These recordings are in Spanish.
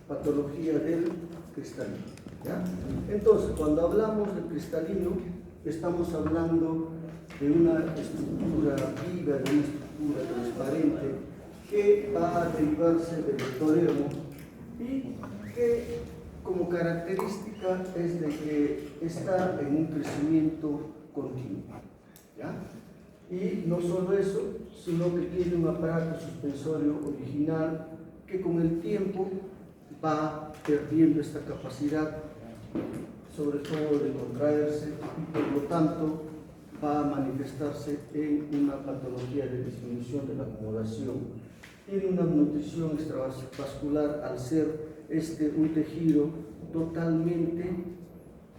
patología del cristalino, ¿ya? Entonces, cuando hablamos del cristalino, estamos hablando de una estructura viva, de una estructura transparente que va a derivarse del ectodermo y que como característica es de que está en un crecimiento continuo, ¿ya? Y no solo eso, sino que tiene un aparato suspensorio original que con el tiempo va perdiendo esta capacidad, sobre todo de contraerse, y por lo tanto va a manifestarse en una patología de disminución de la acomodación. Tiene una nutrición extravascular al ser un tejido totalmente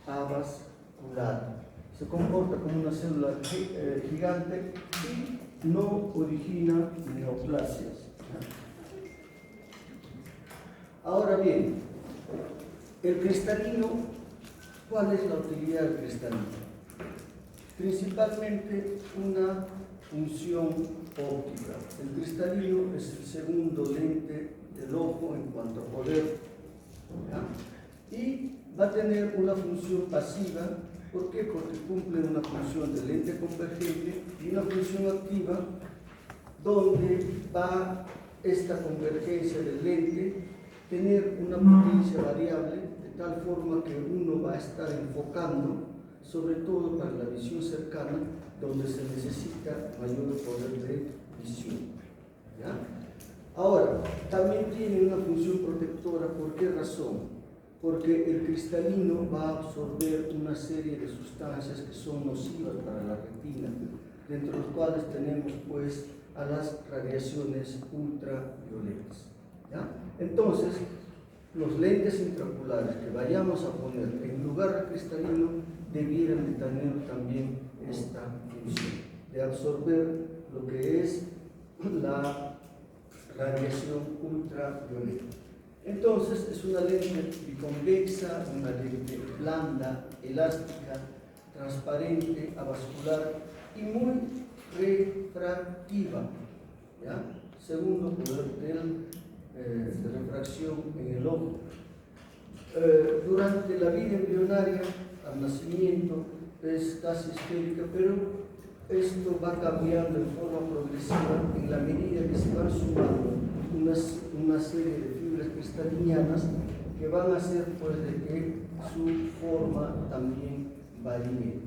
avasculado. Se comporta como una célula gigante y no origina neoplasias. Ahora bien, el cristalino, ¿cuál es la utilidad del cristalino? Principalmente una función óptica. El cristalino es el segundo lente del ojo en cuanto a poder, ¿ya? Y va a tener una función pasiva. ¿Por qué? Porque cumple una función de lente convergente y una función activa donde va esta convergencia del lente tener una potencia variable de tal forma que uno va a estar enfocando, sobre todo para la visión cercana, donde se necesita mayor poder de visión, ¿ya? Ahora, también tiene una función protectora. ¿Por qué razón? Porque el cristalino va a absorber una serie de sustancias que son nocivas para la retina, dentro de los cuales tenemos pues a las radiaciones ultravioletas, ¿ya? Entonces, los lentes intraoculares que vayamos a poner en lugar del cristalino debieran de tener también esta función de absorber lo que es la radiación ultravioleta. Entonces, es una lente biconvexa, una lente blanda, elástica, transparente, avascular y muy refractiva, ¿ya? Segundo poder de refracción en el ojo. Durante la vida embrionaria, al nacimiento, es casi esférica, pero esto va cambiando de forma progresiva en la medida que se van sumando una serie de fibras cristalinianas que van a hacer pues de que su forma también varíe.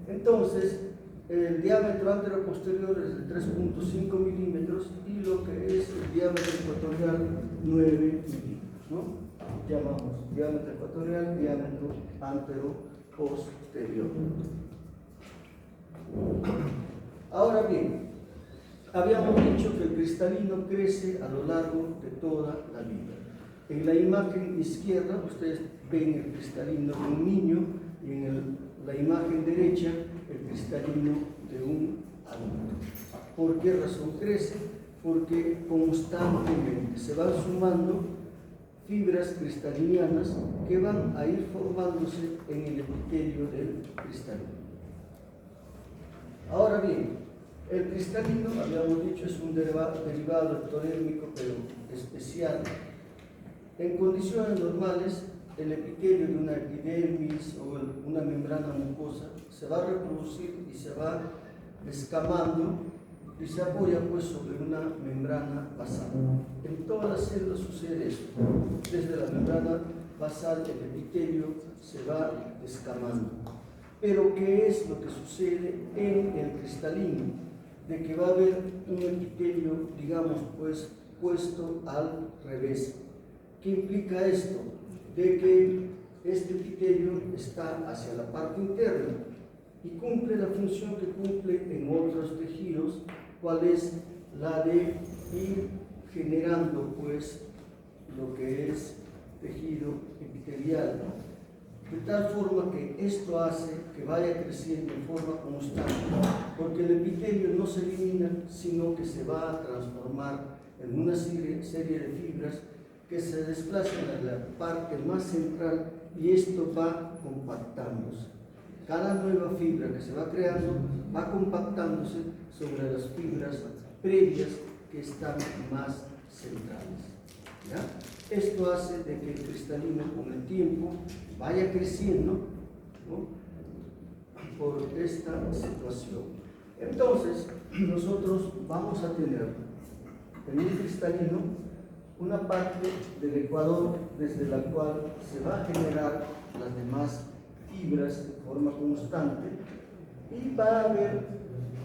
Entonces, el diámetro antero-posterior es de 3.5 milímetros y lo que es el diámetro ecuatorial 9 milímetros, ¿no? Llamamos diámetro ecuatorial, diámetro antero-posterior. Ahora bien, habíamos dicho que el cristalino crece a lo largo de toda la vida. En la imagen izquierda ustedes ven el cristalino de un niño y en la imagen derecha el cristalino de un adulto. ¿Por qué razón crece? Porque constantemente se van sumando fibras cristalinianas que van a ir formándose en el epitelio del cristalino. Ahora bien, el cristalino, habíamos dicho, es un derivado ectodérmico, pero especial. En condiciones normales, el epitelio de una epidermis o una membrana mucosa se va a reproducir y se va descamando y se apoya pues sobre una membrana basal. En todas las células sucede esto. Desde la membrana basal el epitelio se va descamando. Pero ¿qué es lo que sucede en el cristalino? De que va a haber un epitelio, digamos, pues puesto al revés. ¿Qué implica esto? De que este epitelio está hacia la parte interna y cumple la función que cumple en otros tejidos, cuál es la de ir generando pues lo que es tejido epitelial, de tal forma que esto hace que vaya creciendo en forma constante, porque el epitelio no se elimina, sino que se va a transformar en una serie de fibras que se desplazan a la parte más central y esto va compactándose. Cada nueva fibra que se va creando va compactándose sobre las fibras previas que están más centrales, ¿ya? Esto hace de que el cristalino con el tiempo vaya creciendo, ¿no?, por esta situación. Entonces, nosotros vamos a tener en un cristalino una parte del ecuador desde la cual se va a generar las demás fibras de forma constante, y va a haber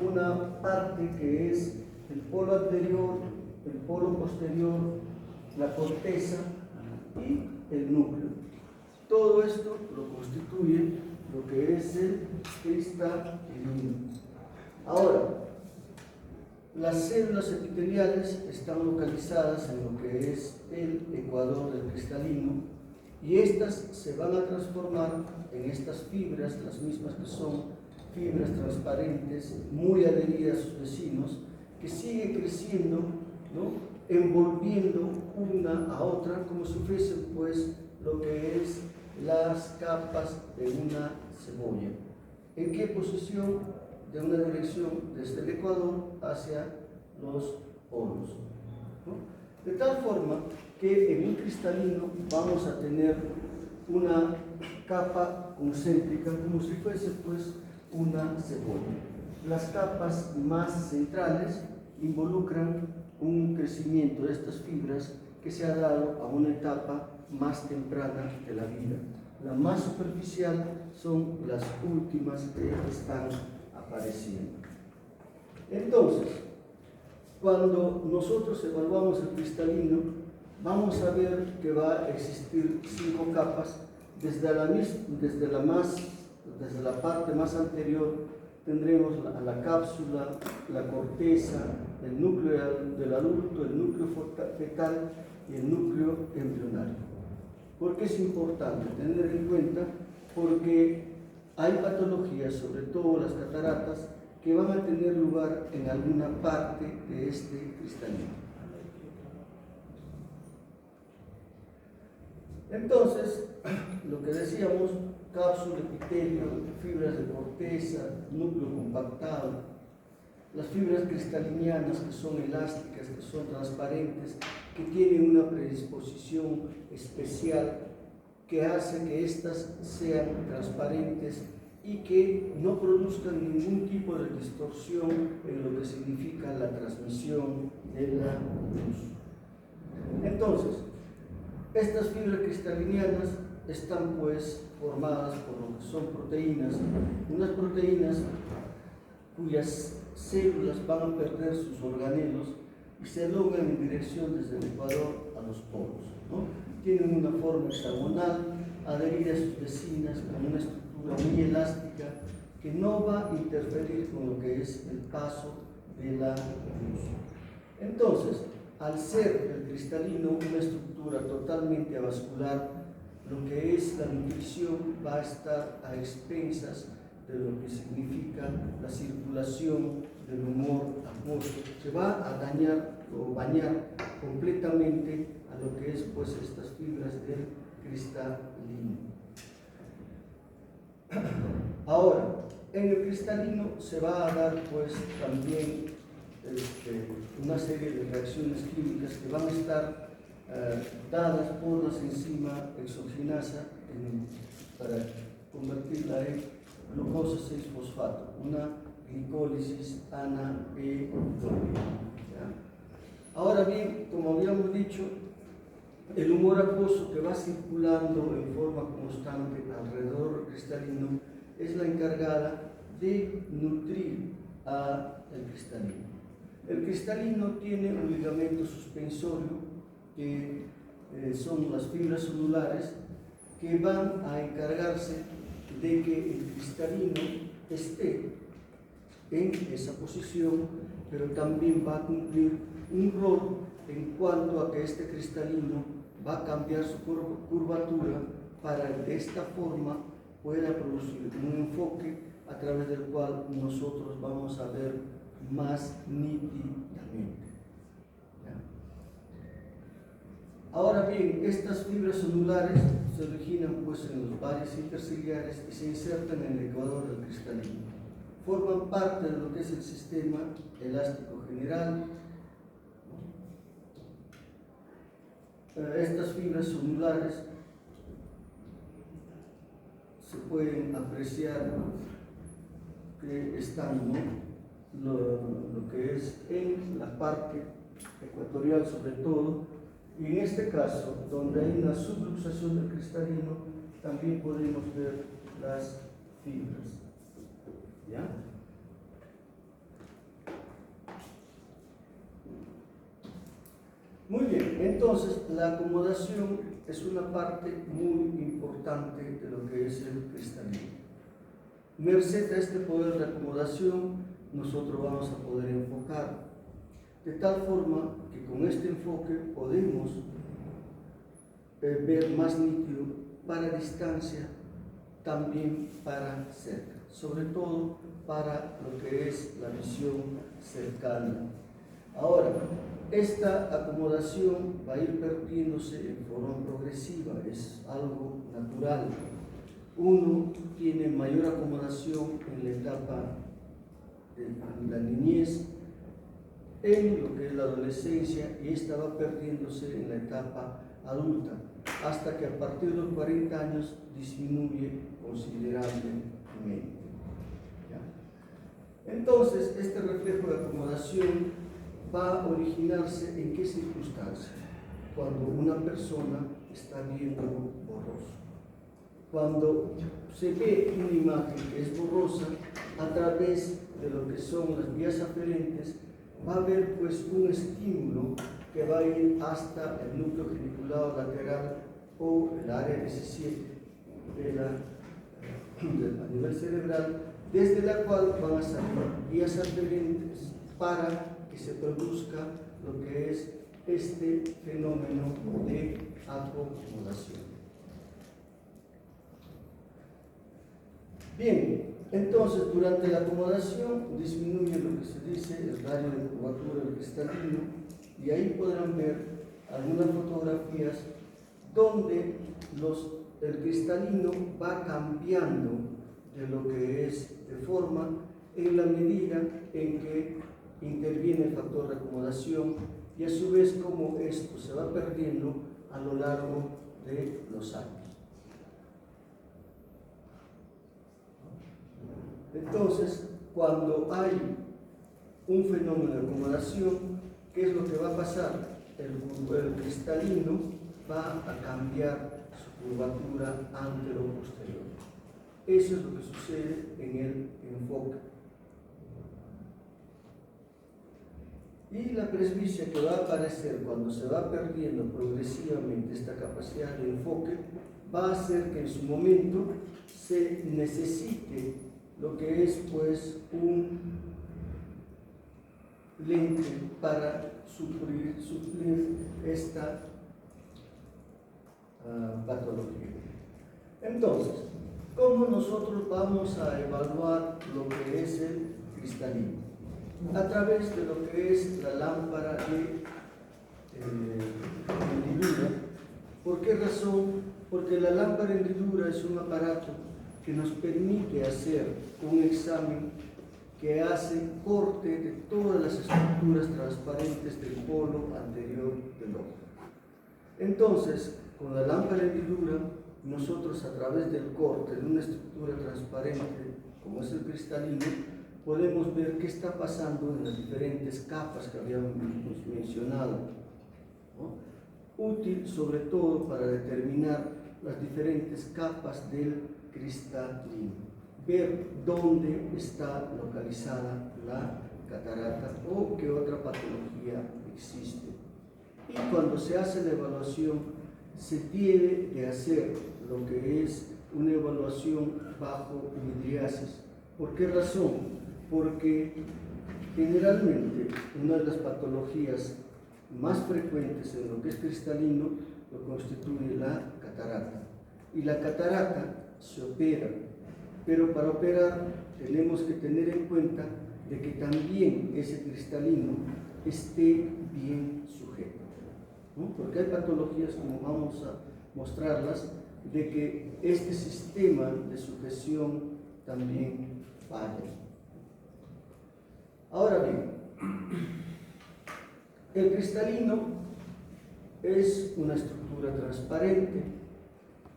una parte que es el polo anterior, el polo posterior, la corteza y el núcleo. Todo esto lo constituye lo que es el cristalino. Ahora, las células epiteliales están localizadas en lo que es el ecuador del cristalino, y estas se van a transformar en estas fibras, las mismas que son fibras transparentes, muy adheridas a sus vecinos, que siguen creciendo, ¿no?, envolviendo una a otra como si fuesen pues lo que es las capas de una cebolla. ¿En qué posición? De una dirección desde el ecuador hacia los polos, ¿no? De tal forma que en un cristalino vamos a tener una capa concéntrica como si fuese pues una cebolla. Las capas más centrales involucran un crecimiento de estas fibras que se ha dado a una etapa más temprana de la vida. La más superficial son las últimas que están apareciendo. Entonces, cuando nosotros evaluamos el cristalino, vamos a ver que va a existir 5 capas. Desde la parte más anterior tendremos la cápsula, la corteza, el núcleo del adulto, el núcleo fetal y el núcleo embrionario. ¿Por qué es importante tener en cuenta? Porque hay patologías, sobre todo las cataratas, que van a tener lugar en alguna parte de este cristalino. Entonces, lo que decíamos, cápsula, epitelio, fibras de corteza, núcleo compactado, las fibras cristalinianas, que son elásticas, que son transparentes, que tienen una predisposición especial que hace que éstas sean transparentes y que no produzcan ningún tipo de distorsión en lo que significa la transmisión de la luz. Entonces, estas fibras cristalinianas están pues formadas por lo que son proteínas, unas proteínas cuyas células van a perder sus organelos y se elongan en dirección desde el ecuador a los polos, ¿no? Tienen una forma hexagonal, adherida a sus vecinas, con una estructura muy elástica que no va a interferir con lo que es el paso de la luz. Entonces, al ser el cristalino una estructura totalmente avascular, lo que es la nutrición va a estar a expensas de lo que significa la circulación del humor acuoso. Se va a dañar o bañar completamente a lo que es pues estas fibras del cristalino. Ahora, en el cristalino se va a dar pues también una serie de reacciones químicas que van a estar dadas por la enzima exogenasa para convertirla en glucosa 6-fosfato, una glicólisis anaerobia. Ahora bien, como habíamos dicho, el humor acuoso que va circulando en forma constante alrededor del cristalino es la encargada de nutrir al cristalino. El cristalino tiene un ligamento suspensorio que son las fibras celulares que van a encargarse de que el cristalino esté en esa posición, pero también va a cumplir un rol en cuanto a que este cristalino va a cambiar su curvatura para que de esta forma pueda producir un enfoque a través del cual nosotros vamos a ver más nítidamente. Ahora bien, estas fibras celulares se originan pues en los valles interciliares y se insertan en el ecuador del cristalino. Forman parte de lo que es el sistema elástico general. estas fibras celulares se pueden apreciar que están, ¿no? lo que es en la parte ecuatorial sobre todo, y en este caso, donde hay una subluxación del cristalino, también podemos ver las fibras. ¿Ya? Muy bien, entonces la acomodación es una parte muy importante de lo que es el cristalino. Merced a este poder de acomodación, nosotros vamos a poder enfocar de tal forma que con este enfoque podemos ver más nítido para distancia, también para cerca, sobre todo para lo que es la visión cercana. Ahora, esta acomodación va a ir perdiéndose en forma progresiva, es algo natural. Uno tiene mayor acomodación en la etapa de la niñez, en lo que es la adolescencia, y esta va perdiéndose en la etapa adulta, hasta que a partir de los 40 años disminuye considerablemente. ¿Ya? Entonces, este reflejo de acomodación va a originarse en qué circunstancia? Cuando una persona está viendo borroso. Cuando se ve una imagen que es borrosa, a través de lo que son las vías aferentes, va a haber pues un estímulo que va a ir hasta el núcleo geniculado lateral o el área 17 a nivel cerebral, desde la cual van a salir vías aferentes para que se produzca lo que es este fenómeno de acomodación. Bien, entonces durante la acomodación disminuye lo que se dice el radio de curvatura del cristalino, y ahí podrán ver algunas fotografías donde el cristalino va cambiando de lo que es de forma en la medida en que interviene el factor de acomodación, y a su vez como esto se va perdiendo a lo largo de los años. Entonces, cuando hay un fenómeno de acomodación, ¿qué es lo que va a pasar? El cristalino va a cambiar su curvatura antero-posterior. Eso es lo que sucede en el enfoque. Y la presbicia que va a aparecer cuando se va perdiendo progresivamente esta capacidad de enfoque va a hacer que en su momento se necesite lo que es pues un lente para suplir esta patología. Entonces, ¿cómo nosotros vamos a evaluar lo que es el cristalino? A través de lo que es la lámpara de hendidura. ¿Por qué razón? Porque la lámpara de hendidura es un aparato que nos permite hacer un examen que hace corte de todas las estructuras transparentes del polo anterior del ojo. Entonces, con la lámpara de hendidura, nosotros a través del corte de una estructura transparente, como es el cristalino, podemos ver qué está pasando en las diferentes capas que habíamos mencionado, ¿no? Útil sobre todo para determinar las diferentes capas del cristalino, ver dónde está localizada la catarata o qué otra patología existe. Y cuando se hace la evaluación, se tiene que hacer lo que es una evaluación bajo midriasis. ¿Por qué razón? Porque generalmente una de las patologías más frecuentes en lo que es cristalino lo constituye la catarata. Y la catarata se opera, pero para operar tenemos que tener en cuenta de que también ese cristalino esté bien sujeto, ¿no? Porque hay patologías, como vamos a mostrarlas, de que este sistema de sujeción también falla. Ahora bien, el cristalino es una estructura transparente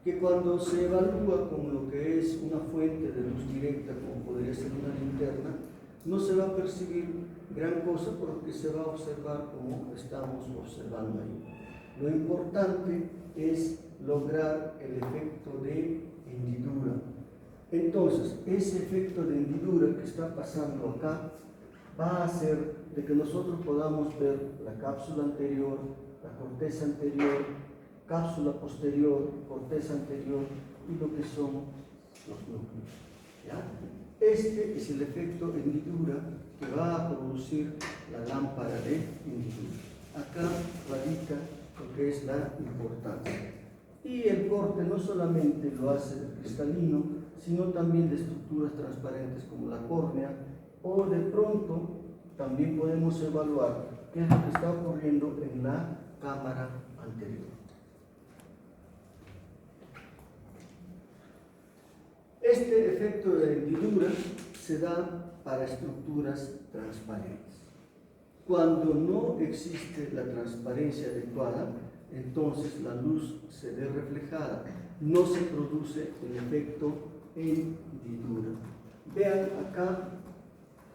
que cuando se evalúa con lo que es una fuente de luz directa, como podría ser una linterna, no se va a percibir gran cosa porque se va a observar como estamos observando ahí. Lo importante es lograr el efecto de hendidura. Entonces, ese efecto de hendidura que está pasando acá va a hacer de que nosotros podamos ver la cápsula anterior, la corteza anterior, cápsula posterior, corteza anterior y lo que son los núcleos. ¿Ya? Este es el efecto de hendidura que va a producir la lámpara de hendidura. Acá radica lo que es la importancia. Y el corte no solamente lo hace el cristalino, sino también de estructuras transparentes como la córnea, o de pronto también podemos evaluar qué es lo que está ocurriendo en la cámara anterior. Este efecto de hendidura se da para estructuras transparentes. Cuando no existe la transparencia adecuada, entonces la luz se ve reflejada, no se produce el efecto hendidura. Vean acá,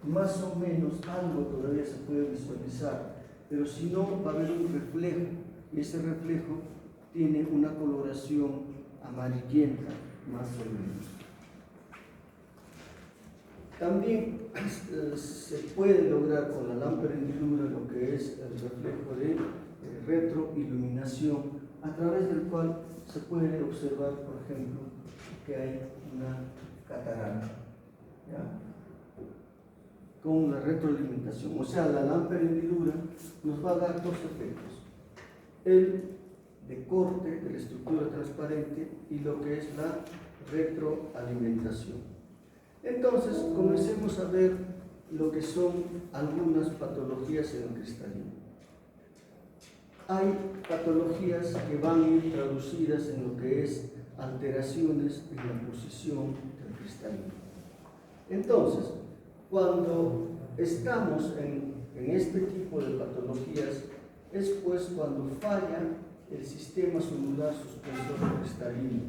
más o menos algo todavía se puede visualizar, pero si no va a haber un reflejo, y ese reflejo tiene una coloración amarillenta, más o menos. También se puede lograr con la lámpara hendidura lo que es el reflejo de retroiluminación, a través del cual se puede observar, por ejemplo, que hay una catarata, ¿ya? Con la retroalimentación. O sea, la lámpara hendidura nos va a dar dos efectos: el de corte de la estructura transparente y lo que es la retroalimentación. Entonces, comencemos a ver lo que son algunas patologías en el cristalino. Hay patologías que van a ir traducidas en lo que es alteraciones en la posición del cristalino. Entonces, cuando estamos en este tipo de patologías, es pues cuando falla el sistema celular suspensor cristalino,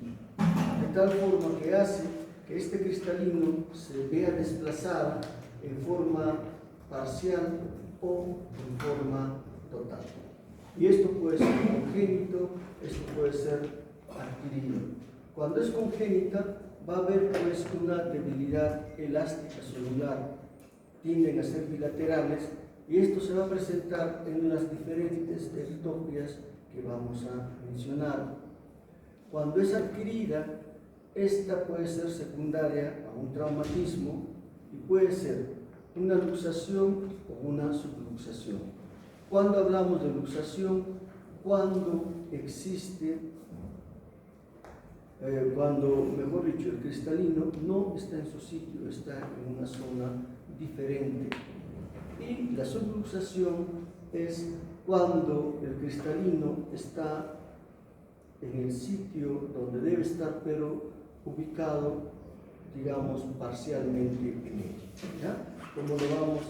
de tal forma que hace que este cristalino se vea desplazado en forma parcial o en forma total. Y esto puede ser congénito, esto puede ser adquirido. Cuando es congénita, va a haber pues una debilidad elástica celular, tienden a ser bilaterales, y esto se va a presentar en las diferentes ectopias que vamos a mencionar. Cuando es adquirida, esta puede ser secundaria a un traumatismo y puede ser una luxación o una subluxación. Cuando hablamos de luxación, cuando existe, mejor dicho, el cristalino no está en su sitio, está en una zona diferente. Y la subluxación es cuando el cristalino está en el sitio donde debe estar, pero ubicado, digamos, parcialmente en él, ¿ya? Como lo vamos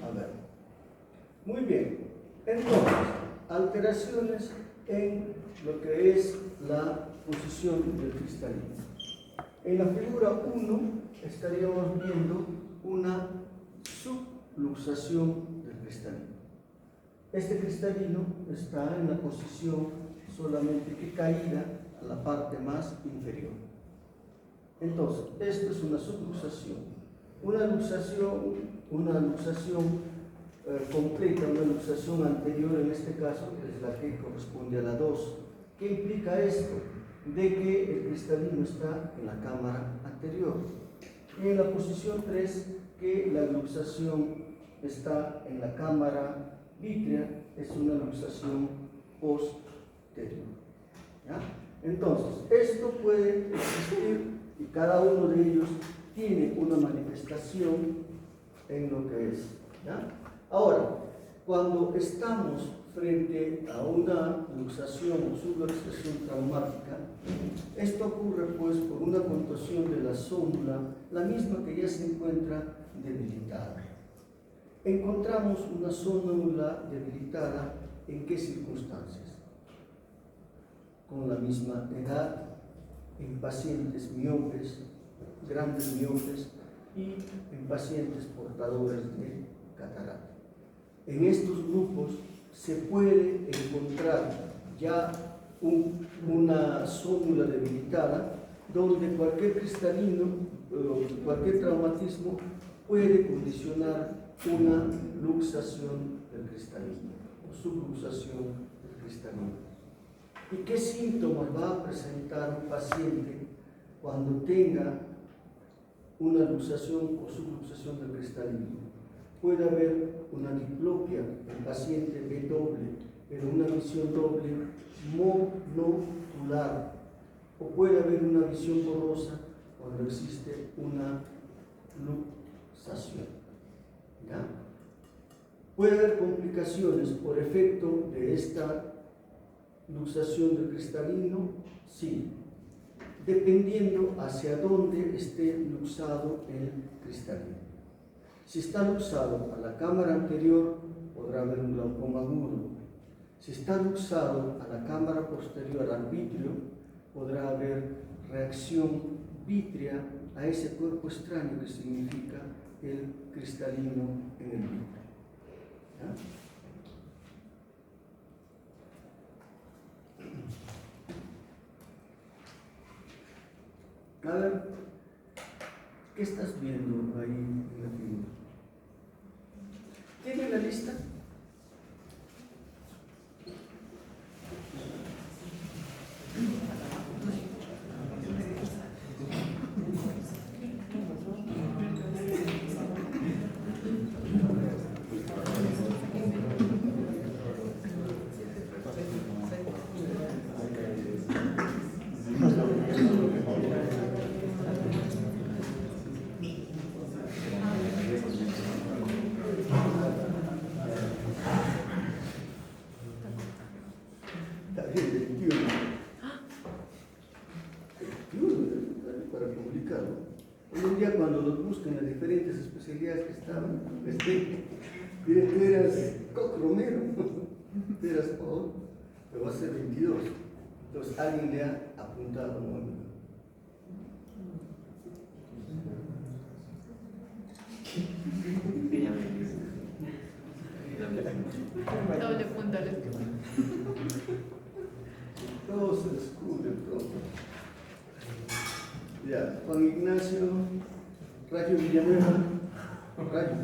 a ver. Muy bien, entonces, alteraciones en lo que es la posición del cristalino. En la figura 1 estaríamos viendo una subluxación del cristalino. Este cristalino está en la posición solamente que caída a la parte más inferior. Entonces, esto es una subluxación. Una luxación completa, una luxación anterior en este caso, es la que corresponde a la 2. ¿Qué implica esto? De que el cristalino está en la cámara anterior. Y en la posición 3, que la luxación está en la cámara vítrea, es una luxación posterior. ¿Ya? Entonces, esto puede existir y cada uno de ellos tiene una manifestación en lo que es. ¿Ya? Ahora, cuando estamos frente a una luxación o subluxación traumática, esto ocurre pues por una contusión de la zónula, la misma que ya se encuentra debilitada. Encontramos una zónula debilitada ¿en qué circunstancias? con la misma edad en pacientes miopes, grandes miopes y en pacientes portadores de catarata. En estos grupos se puede encontrar ya una zónula debilitada donde cualquier cristalino o cualquier traumatismo puede condicionar una luxación del cristalino o subluxación del cristalino. ¿Y qué síntomas va a presentar un paciente cuando tenga una luxación o subluxación del cristalino? Puede haber una diplopia, el paciente ve doble, pero una visión doble monocular, o puede haber una visión borrosa cuando existe una luxación. ¿Ya? Puede haber complicaciones por efecto de esta luxación del cristalino, sí, dependiendo hacia dónde esté luxado el cristalino. Si está luxado a la cámara anterior, podrá haber un glaucoma agudo. Si está luxado a la cámara posterior al vitrio, podrá haber reacción vítrea a ese cuerpo extraño que significa el cristalino en el vitrio. ¿Ya? A ver, ¿qué estás viendo ahí en la figura? ¿Tiene la lista? En las diferentes especialidades que estaban, tú eras Coc Romero, tú eras Paul, pero va a ser 22. Entonces alguien le ha apuntado muy bien. Doble punto al escribir. Todo se descubre pronto. Ya, Juan Ignacio Rayo Villanueva, Rayo,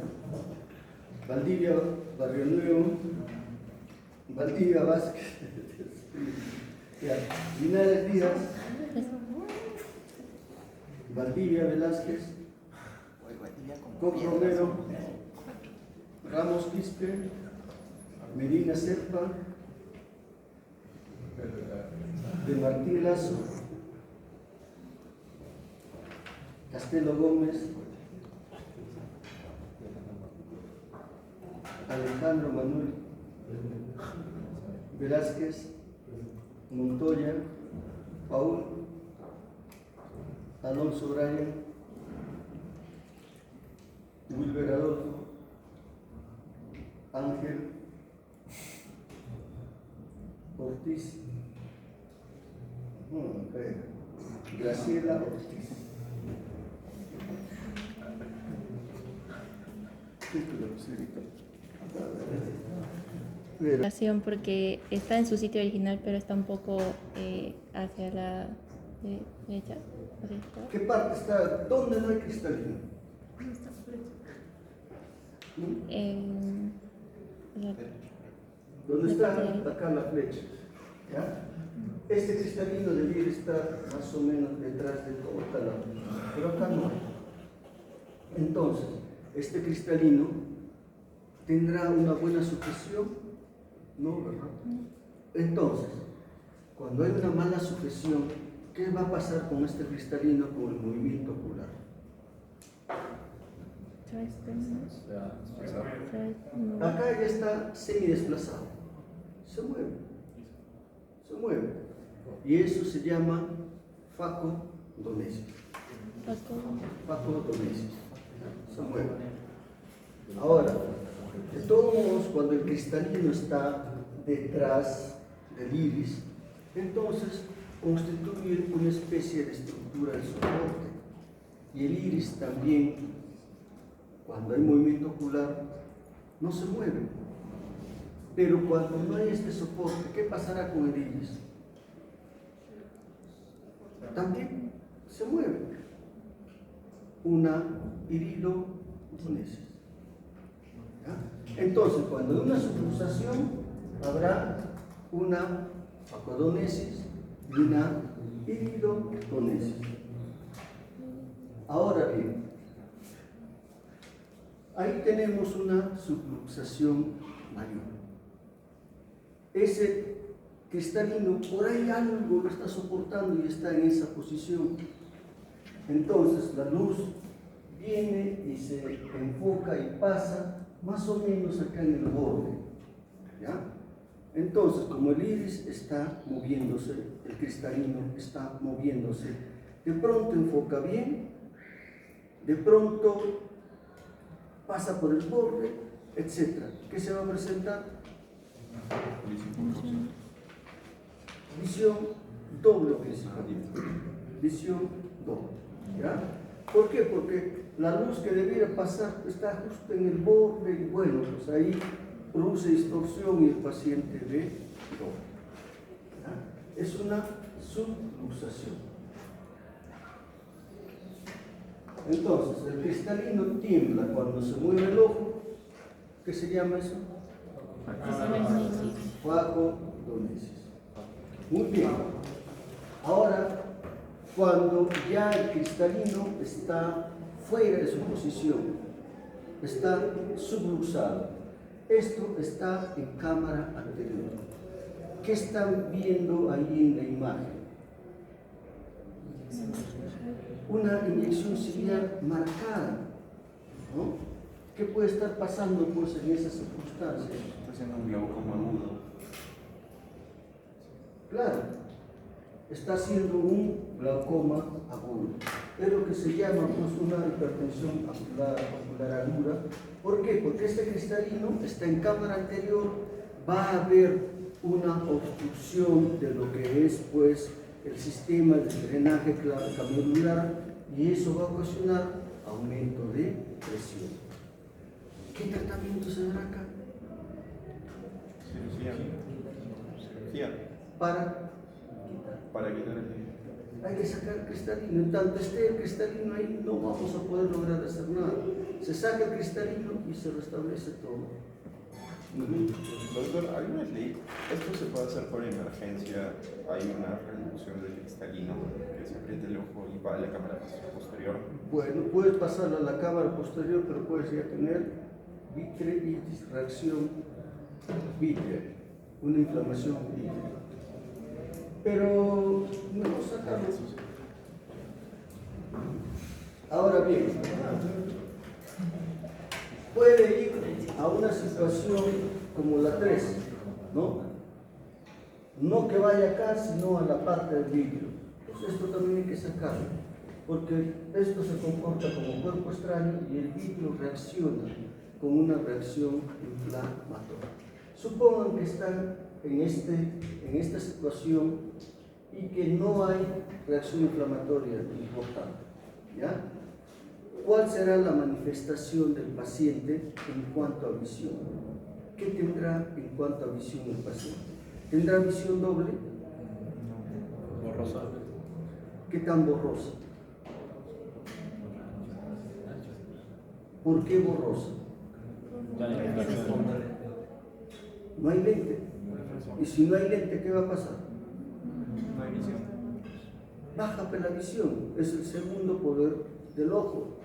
Valdivia, Barrio Nuevo, Valdivia Vázquez, ya, Linares Díaz, Valdivia Velázquez, Coc Romero, Ramos Quispe, Medina Serpa, de Martín Lazo, Castelo Gómez, Alejandro Manuel Velázquez, Montoya, Paul, Alonso Bryan, Wilber Adolfo, Ángel Ortiz, Graciela Ortiz. Porque está en su sitio original, pero está un poco hacia la derecha. ¿Qué parte está? ¿Dónde no hay cristalino? ¿Dónde está acá la flecha? ¿Ya? Este cristalino debería estar más o menos detrás de todo el talón, pero acá no. Entonces, este cristalino tendrá una buena sujeción, ¿no? ¿Verdad? Entonces, cuando hay una mala sujeción, ¿qué va a pasar con este cristalino con el movimiento ocular? Acá ya está semidesplazado, se mueve, se mueve, y eso se llama facodonesis. Facodonesis, se mueve. Ahora, de todos modos, cuando el cristalino está detrás del iris, Entonces, constituye una especie de estructura de soporte. Y el iris también, cuando hay movimiento ocular, no se mueve. Pero cuando no hay este soporte, ¿qué pasará con el iris? También se mueve. Una iridodonesis. Entonces, cuando hay una subluxación, habrá una facodonesis y una iridodonesis. Ahora bien, ahí tenemos una subluxación mayor. Ese cristalino, por ahí algo lo está soportando y está en esa posición. Entonces la luz viene y se enfoca y pasa más o menos acá en el borde, ¿ya? Entonces, como el iris está moviéndose, el cristalino está moviéndose, de pronto enfoca bien, de pronto pasa por el borde, etc. ¿Qué se va a presentar? Visión doble principalmente. Visión doble. ¿Ya? ¿Por qué? Porque la luz que debiera pasar está justo en el borde y bueno, pues ahí produce distorsión y el paciente ve doble. ¿Ya? Es una subluxación. Entonces, el cristalino tiembla cuando se mueve el ojo. ¿Qué se llama eso? Facodonesis. Muy bien. Ahora, cuando ya el cristalino está fuera de su posición, está subluxado, esto está en cámara anterior. ¿Qué están viendo ahí en la imagen? Una inyección ciliar marcada, ¿no? ¿Qué puede estar pasando pues en esas circunstancias? Está haciendo un glaucoma agudo. Claro, está haciendo un glaucoma agudo. Es lo que se llama pues una hipertensión ocular aguda. ¿Por qué? Porque este cristalino está en cámara anterior, va a haber una obstrucción de lo que es pues el sistema de drenaje camerular y eso va a ocasionar aumento de presión. ¿Qué tratamiento se dará acá? Cirugía. Para quitar el... Hay que sacar el cristalino. En tanto esté el cristalino ahí, no vamos a poder lograr hacer nada. Se saca el cristalino y se restablece todo. Doctor, alguna vez leí, esto se puede hacer por emergencia, hay una reducción del cristalino, que se aprieta el ojo y va a la cámara posterior. Bueno, puedes pasarlo a la cámara posterior, pero puedes ya tener vitreitis, reacción vitrea, una inflamación vitrea. Pero no sacamos. Ahora bien, puede ir a una situación como la 3, ¿no? No que vaya acá, sino a la parte del vidrio. Pues esto también hay que sacarlo, porque esto se comporta como cuerpo extraño y el vidrio reacciona con una reacción inflamatoria. Supongan que están en esta situación y que no hay reacción inflamatoria importante, ¿ya? ¿Cuál será la manifestación del paciente en cuanto a visión? ¿Qué tendrá en cuanto a visión el paciente? ¿Tendrá visión doble? Borrosa. ¿Qué tan borrosa? ¿Por qué borrosa? No hay lente. Y si no hay lente, ¿qué va a pasar? No hay visión. Baja la visión. Es el segundo poder del ojo.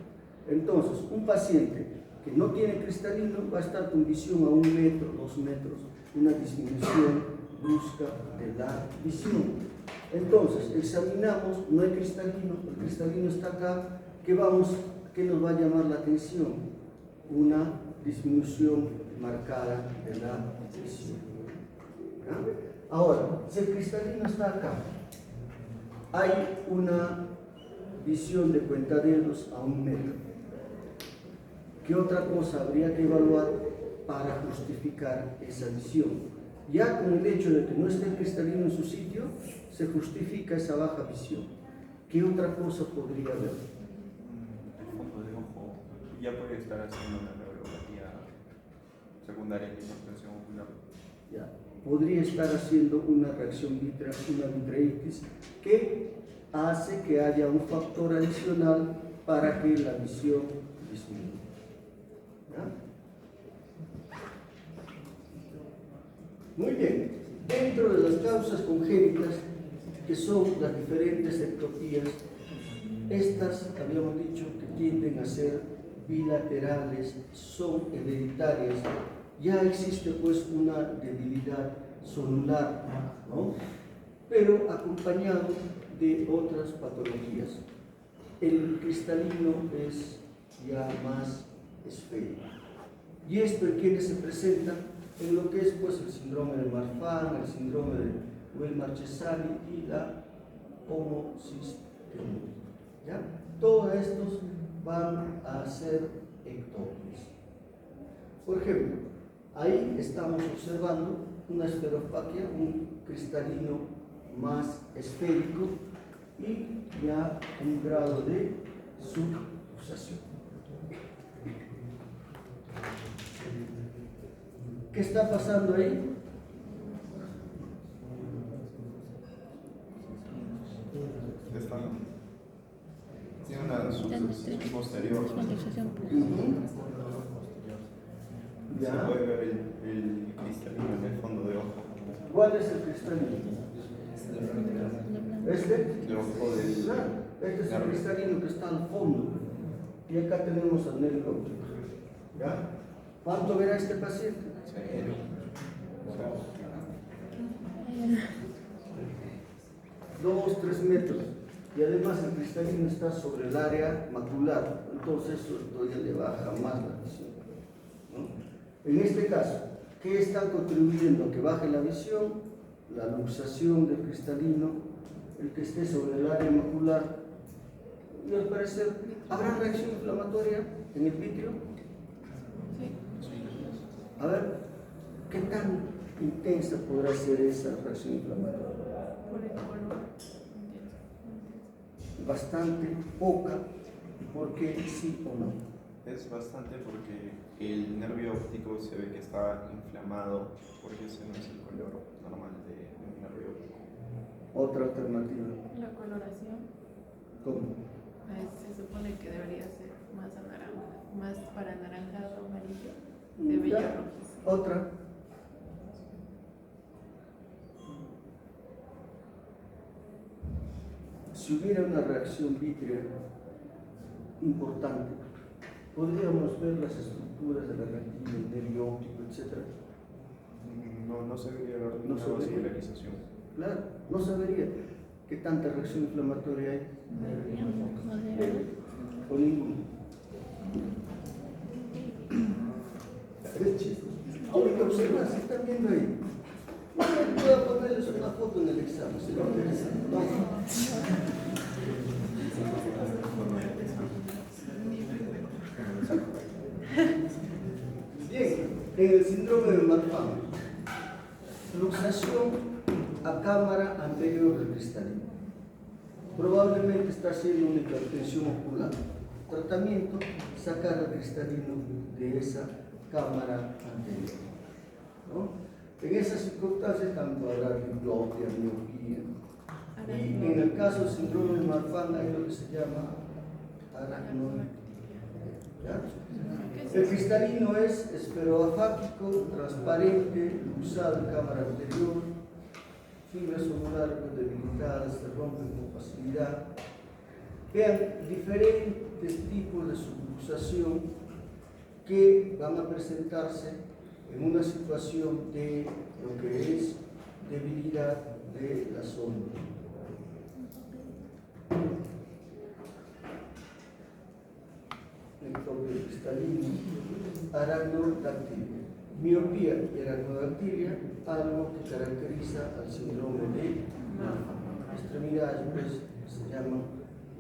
Entonces, un paciente que no tiene cristalino va a estar con visión a 1 metro, 2 metros, una disminución brusca de la visión. Entonces, examinamos, no hay cristalino, el cristalino está acá, ¿qué nos va a llamar la atención? Una disminución marcada de la visión. ¿Ya? Ahora, si el cristalino está acá, hay una visión de cuentadedos a 1 metro. ¿Qué otra cosa habría que evaluar para justificar esa visión? Ya con el hecho de que no esté el cristalino en su sitio, se justifica esa baja visión. ¿Qué otra cosa podría haber? El fondo de ojo ya puede estar haciendo una neuropatía secundaria de hipertensión ocular. Ya, podría estar haciendo una reacción vitrea, una vitreitis, que hace que haya un factor adicional para que la visión disminuya. ¿Ya? Muy bien, dentro de las causas congénitas, que son las diferentes ectopías, estas habíamos dicho que tienden a ser bilaterales, son hereditarias. Ya existe pues una debilidad sonular, ¿no? Pero acompañado de otras patologías. El cristalino es ya más esférico. ¿Y esto en quienes se presenta? En lo que es pues el síndrome de Marfan, el síndrome de Weber-Marchesani y la homocisteína. ¿Ya? Todos estos van a ser ectopias. Por ejemplo, ahí estamos observando una esferofaquia, un cristalino más esférico y ya un grado de subluxación. ¿Qué está pasando ahí? Tiene una subluxación posterior. Se Ya. puede ver el cristalino en el fondo de ojo. ¿Cuál es el cristalino? ¿Este? El ojo del Claro, este es el cristalino que está al fondo. Y acá tenemos al nervio óptico. ¿Ya? ¿Cuánto verá este paciente? Cero. 2, 3 metros. Y además el cristalino está sobre el área macular. Entonces eso todavía le baja más la visión, ¿no? En este caso, ¿qué están contribuyendo a que baje la visión? La luxación del cristalino, el que esté sobre el área macular. Y al parecer, ¿habrá reacción inflamatoria en el vitrio? A ver, ¿qué tan intensa podrá ser esa reacción inflamatoria? Bastante, poca, porque sí o no. Es bastante porque el nervio óptico se ve que está inflamado porque ese no es el color normal de un nervio óptico. Otra alternativa. La coloración ¿Cómo? se supone que debería ser más anaranjada, más para anaranjado amarillo, debería Ya. rojizo. Otra. Si hubiera una reacción vitrea importante, podríamos ver las estructuras de la retina, el nervio óptico, etc. No se vería No una se vería. vascularización. Claro, no sabería qué tanta reacción inflamatoria hay. O ninguna. Es chistoso. Ahorita observa, se están viendo ahí. Voy a ponerles una foto en el examen, si no interesa. Bien, en el síndrome de Marfan, luxación a cámara anterior del cristalino. Probablemente está haciendo una hipertensión ocular. Tratamiento, sacar el cristalino de esa cámara anterior, ¿no? En esas circunstancias tanto habrá diplopia, miopía. Y en el caso del síndrome de Marfan hay lo que se llama aracnoidea. El cristalino es esferoafáquico, transparente, luxado en cámara anterior, fibras oculares debilitadas, se rompen con facilidad. Vean, diferentes tipos de subluxación que van a presentarse en una situación de lo que es debilidad de la zona. Ectopia cristalina, aracnodactilia. Miopía y aracnodactilia, algo que caracteriza al síndrome de Marfan. Extremidades pues se llaman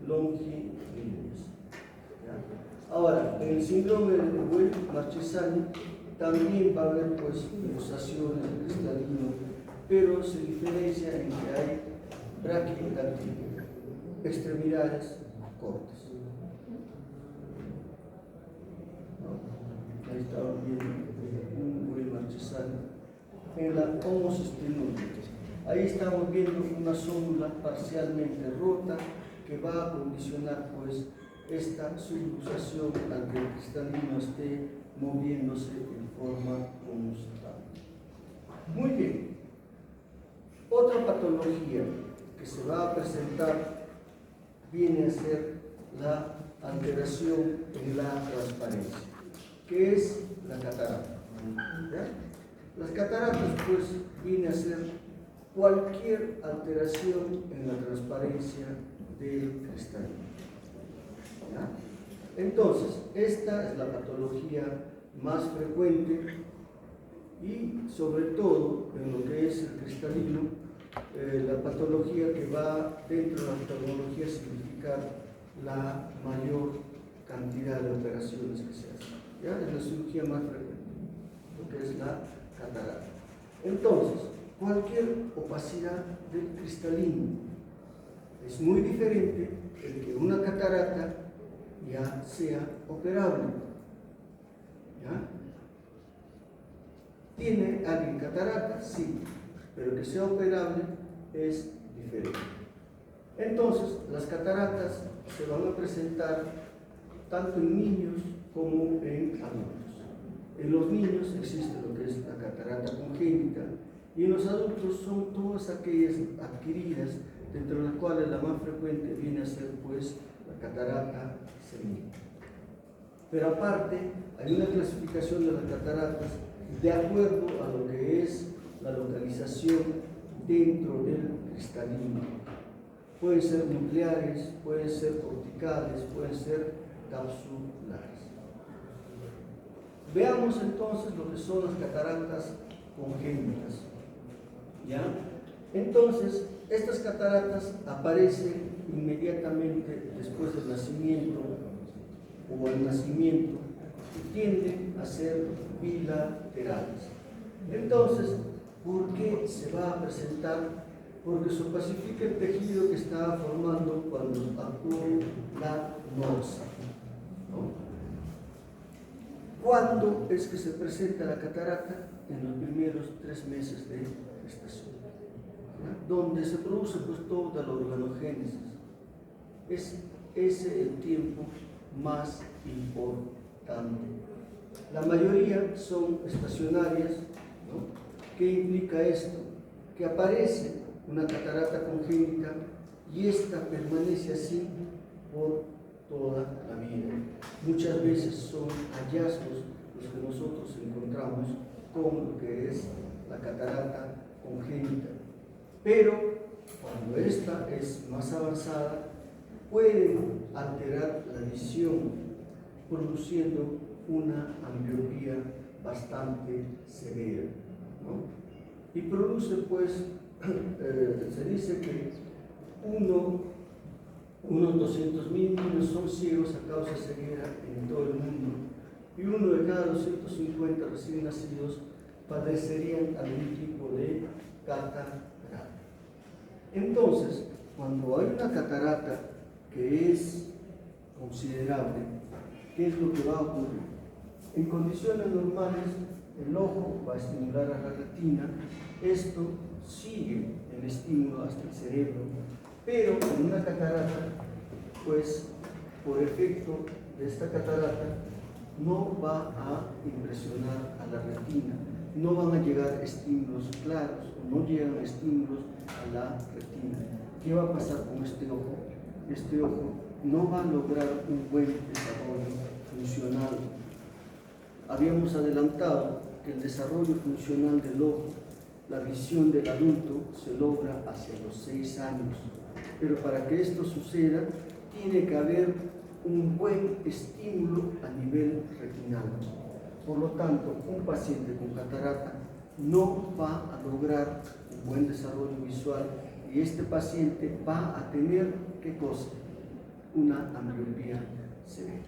longitudinales. Ahora, en el síndrome de Weber-Marchesani también va a haber pues luxaciones del cristalino, pero se diferencia en que hay braquidactilia, extremidades cortas. ¿No? Ahí estamos viendo un buen marchesano. En la homocistenosis, ahí estamos viendo una zónula parcialmente rota que va a condicionar pues esta subluxación al que el cristalino esté moviéndose en forma constante. Muy bien. Otra patología que se va a presentar viene a ser la alteración en la transparencia, que es la catarata. ¿Ya? Las cataratas pues viene a ser cualquier alteración en la transparencia del cristalino. ¿Ya? Entonces, esta es la patología más frecuente y sobre todo en lo que es el cristalino, la patología que va dentro de la oftalmología a significar la mayor cantidad de operaciones que se hacen. ¿Ya? Es la cirugía más frecuente, lo que es la catarata. Entonces, cualquier opacidad del cristalino es muy diferente el que una catarata ya sea operable. ¿Ya? ¿Tiene alguien catarata? Sí, pero que sea operable es diferente. Entonces, las cataratas se van a presentar tanto en niños como en adultos. En los niños existe lo que es la catarata congénita y en los adultos son todas aquellas adquiridas, dentro de las cuales la más frecuente viene a ser pues la catarata senil. Pero aparte, hay una clasificación de las cataratas de acuerdo a lo que es la localización dentro del cristalino. Pueden ser nucleares, pueden ser corticales, pueden ser capsulares. Veamos entonces lo que son las cataratas congénitas. ¿Ya? Entonces, estas cataratas aparecen inmediatamente después del nacimiento o al nacimiento y tienden a ser bilaterales. Entonces, ¿por qué se va a presentar? Porque se opacifica el tejido que estaba formando cuando actuó la noxa. ¿No? ¿Cuándo es que se presenta la catarata? En los primeros 3 meses de gestación, donde se produce pues toda la organogénesis. Es ese el tiempo más importante. La mayoría son estacionarias, ¿no? ¿Qué implica esto? Que aparece una catarata congénita y esta permanece así por toda la vida. Muchas veces son hallazgos los que nosotros encontramos con lo que es la catarata congénita. Pero cuando esta es más avanzada, pueden alterar la visión, produciendo una ambliopía bastante severa, ¿no? Y produce pues, se dice que unos 200.000 niños son ciegos a causa de ceguera en todo el mundo y uno de cada 250 recién nacidos padecerían algún tipo de catarata. Entonces, cuando hay una catarata que es considerable, ¿qué es lo que va a ocurrir? En condiciones normales, el ojo va a estimular a la retina, esto sigue el estímulo hasta el cerebro, pero en una catarata, pues por efecto de esta catarata, no va a impresionar a la retina, no van a llegar estímulos claros, no llegan estímulos a la retina. ¿Qué va a pasar con este ojo? Este ojo no va a lograr un buen desarrollo funcional. Habíamos adelantado que el desarrollo funcional del ojo, la visión del adulto, se logra hacia los 6 años. Pero para que esto suceda, tiene que haber un buen estímulo a nivel retinal. Por lo tanto, un paciente con catarata no va a lograr un buen desarrollo visual y este paciente va a tener, ¿qué cosa? Una ambliopía severa.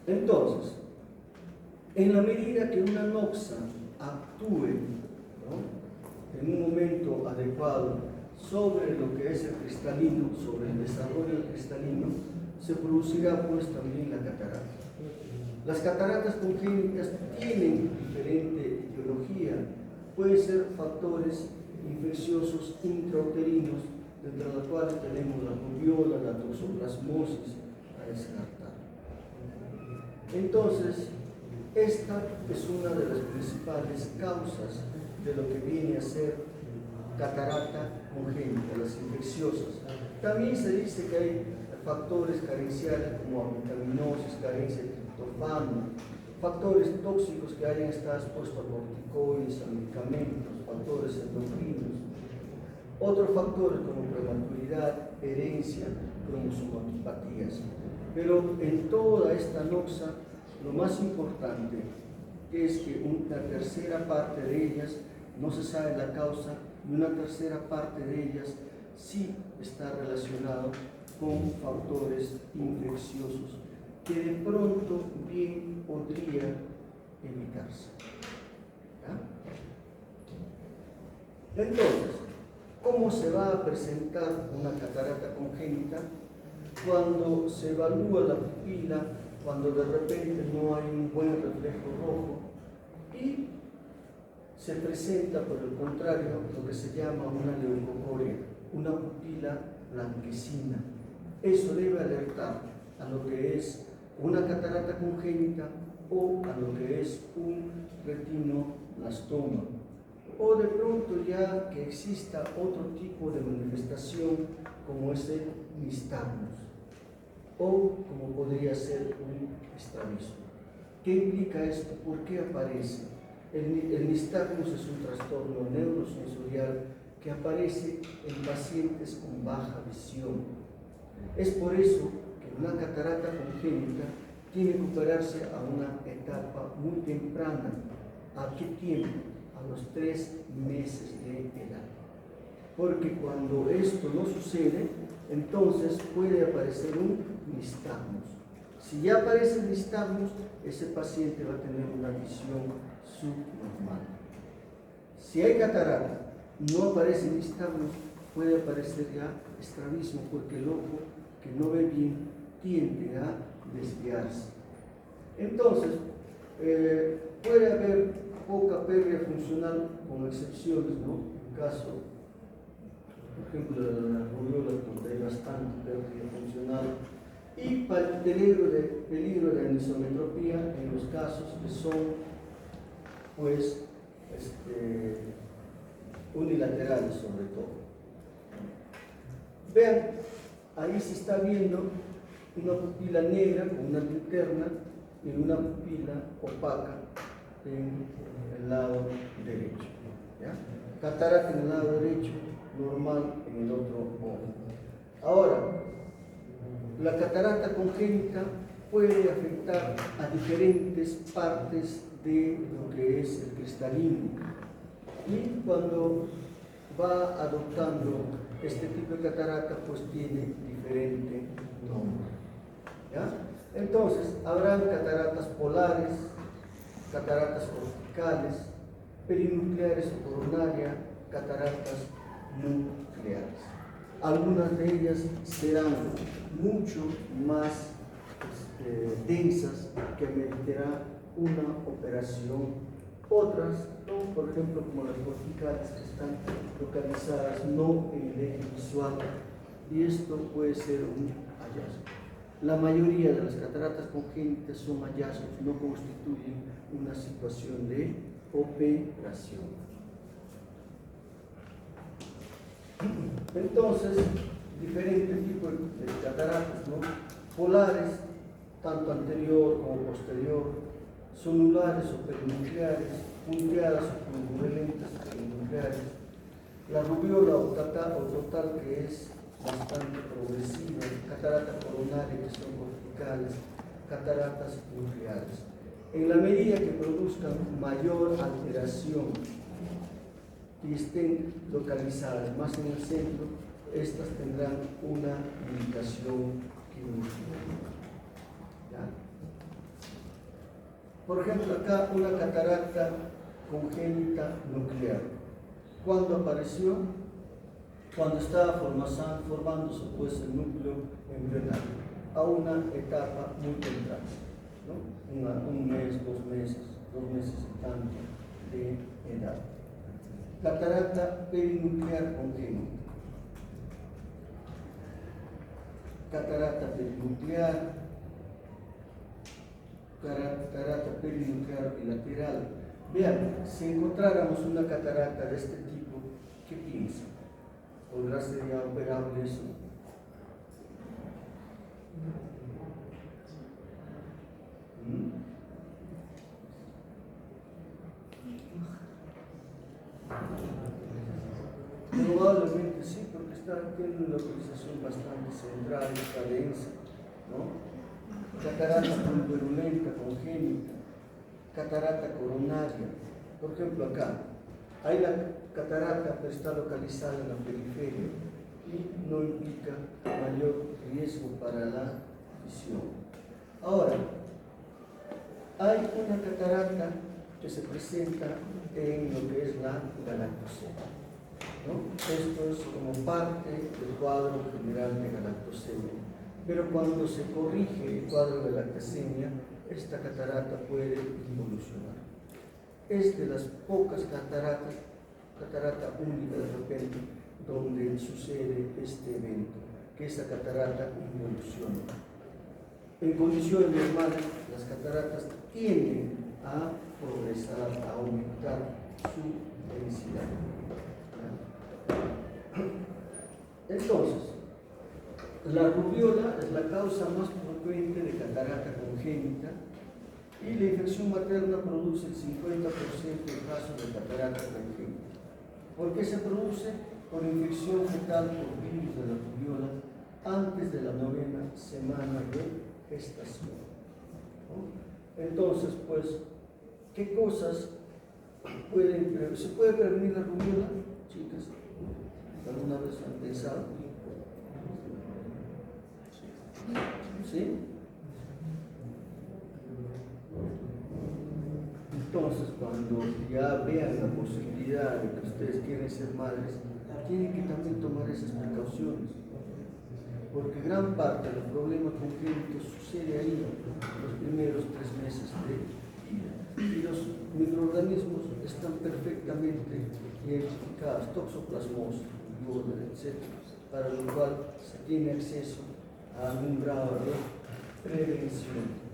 Entonces, en la medida que una noxa actúe, ¿no?, en un momento adecuado sobre lo que es el cristalino, sobre el desarrollo del cristalino, se producirá pues también la catarata. Las cataratas congénitas tienen diferente etiología, pueden ser factores infecciosos intrauterinos, entre los cuales tenemos la rubiola, la toxoplasmosis a descartar. Entonces, esta es una de las principales causas de lo que viene a ser catarata congénita, las infecciosas. También se dice que hay factores carenciales como vitaminosis, carencia de triptofano, factores tóxicos que hayan estado expuestos a corticoides, a medicamentos, factores endocrinos. Otros factores como prematuridad, herencia, cromosomatopatías. Pero en toda esta noxa, lo más importante es que una tercera parte de ellas no se sabe la causa y una tercera parte de ellas sí está relacionado con factores infecciosos que de pronto bien podría evitarse. ¿Ya? Entonces, ¿cómo se va a presentar una catarata congénita? Cuando se evalúa la pupila, cuando de repente no hay un buen reflejo rojo y se presenta por el contrario lo que se llama una leucocoria, una pupila blanquecina. Eso debe alertar a lo que es una catarata congénita o a lo que es un retinoblastoma, o de pronto ya que exista otro tipo de manifestación como es el nistagmus o como podría ser un estrabismo. ¿Qué implica esto? ¿Por qué aparece? El nistagmus es un trastorno neurosensorial que aparece en pacientes con baja visión. Es por eso que una catarata congénita tiene que operarse a una etapa muy temprana. ¿A qué tiempo? A los 3 meses de edad. Porque cuando esto no sucede, entonces puede aparecer un nistagmus. Si ya aparece el nistagmus, ese paciente va a tener una visión subnormal. Si hay catarata, no aparece nistagmus, puede aparecer ya estrabismo, porque el ojo que no ve bien tiende a desviarse. Entonces, puede haber poca pérdida funcional, con excepciones, ¿no? En caso, por ejemplo, de la rubiola, donde hay bastante pérdida funcional, y peligro de anisometropía en los casos que son, pues, unilaterales sobre todo. Vean, ahí se está viendo una pupila negra con una linterna y una pupila opaca en el lado derecho. ¿Ya? Catarata en el lado derecho, normal en el otro ojo. Ahora, la catarata congénita puede afectar a diferentes partes de lo que es el cristalino. Y cuando va adoptando este tipo de catarata, pues tiene diferente nombre. ¿Ya? Entonces, habrán cataratas polares, cataratas corticales, perinucleares o coronaria, cataratas nucleares. Algunas de ellas serán mucho más densas, que ameritará una operación. Otras, ¿no? Por ejemplo, como las corticales, que están localizadas no en el eje visual, y esto puede ser un hallazgo. La mayoría de las cataratas congénitas son hallazgos, no constituyen una situación de operación. Entonces, diferentes tipos de cataratas, ¿no? Polares, tanto anterior como posterior, zonulares o perinucleares, punteadas o purpulentas o perinucleares, la rubiola o total, que es bastante progresiva, catarata coronaria, que son corticales, cataratas nucleares. En la medida que produzcan mayor alteración y estén localizadas más en el centro, estas tendrán una indicación quirúrgica. ¿Ya? Por ejemplo, acá una catarata congénita nuclear. ¿Cuándo apareció? Cuando estaba formándose pues, el núcleo embrionario, a una etapa muy temprana, ¿no? Un mes, 2 meses y tanto de edad. Catarata perinuclear congénita. Catarata perinuclear, catarata perinuclear bilateral. Vean, si encontráramos una catarata de este tipo, ¿qué piensan? ¿Podrá ser ya operable eso? Probablemente sí, porque tiene una localización bastante central, está densa, ¿no? Catarata pulverulenta congénita, catarata coronaria. Por ejemplo, acá hay la catarata, pero está localizada en la periferia y no implica mayor riesgo para la visión. Ahora, hay una catarata que se presenta en lo que es la galactosemia, ¿no? Esto es como parte del cuadro general de galactosemia. Pero cuando se corrige el cuadro de galactosemia, esta catarata puede involucionar. Es de las pocas cataratas, catarata única de repente, donde sucede este evento, que esa catarata involuciona. En condiciones normales, las cataratas tienden a progresar, a aumentar su densidad. Entonces, la rubiola es la causa más frecuente de catarata congénita y la infección materna produce el 50% de casos de catarata congénita. ¿Por qué se produce? Por infección fetal por virus de la rubiola antes de la 9ª semana de gestación, ¿no? Entonces, pues, ¿qué cosas se puede prevenir la rubiola, chicas? ¿Alguna vez han pensado? ¿Sí? Entonces, cuando ya vean la posibilidad de que ustedes quieren ser madres, tienen que también tomar esas precauciones, porque gran parte de los problemas congénitos sucede ahí, los primeros 3 meses de vida. Y los microorganismos están perfectamente identificados, toxoplasmosis, etc., para lo cual se tiene acceso a un grado de prevención.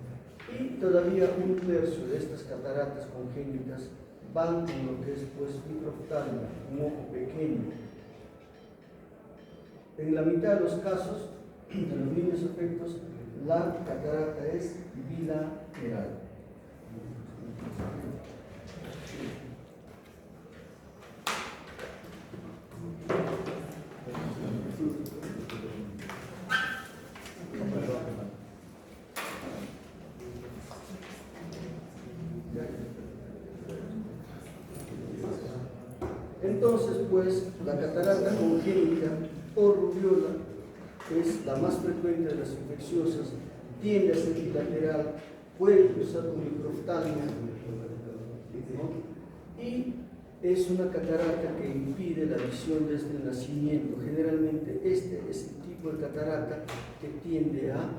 Y todavía 1/3 de estas cataratas congénitas van con lo que es pues microftalmia, un ojo pequeño. En la mitad de los casos, de los niños afectos, la catarata es bilateral. Entonces, pues, la catarata congénita o rubiola es la más frecuente de las infecciosas, tiende a ser bilateral, puede cruzar con microftalmia, ¿no? Y es una catarata que impide la visión desde el nacimiento. Generalmente este es el tipo de catarata que tiende a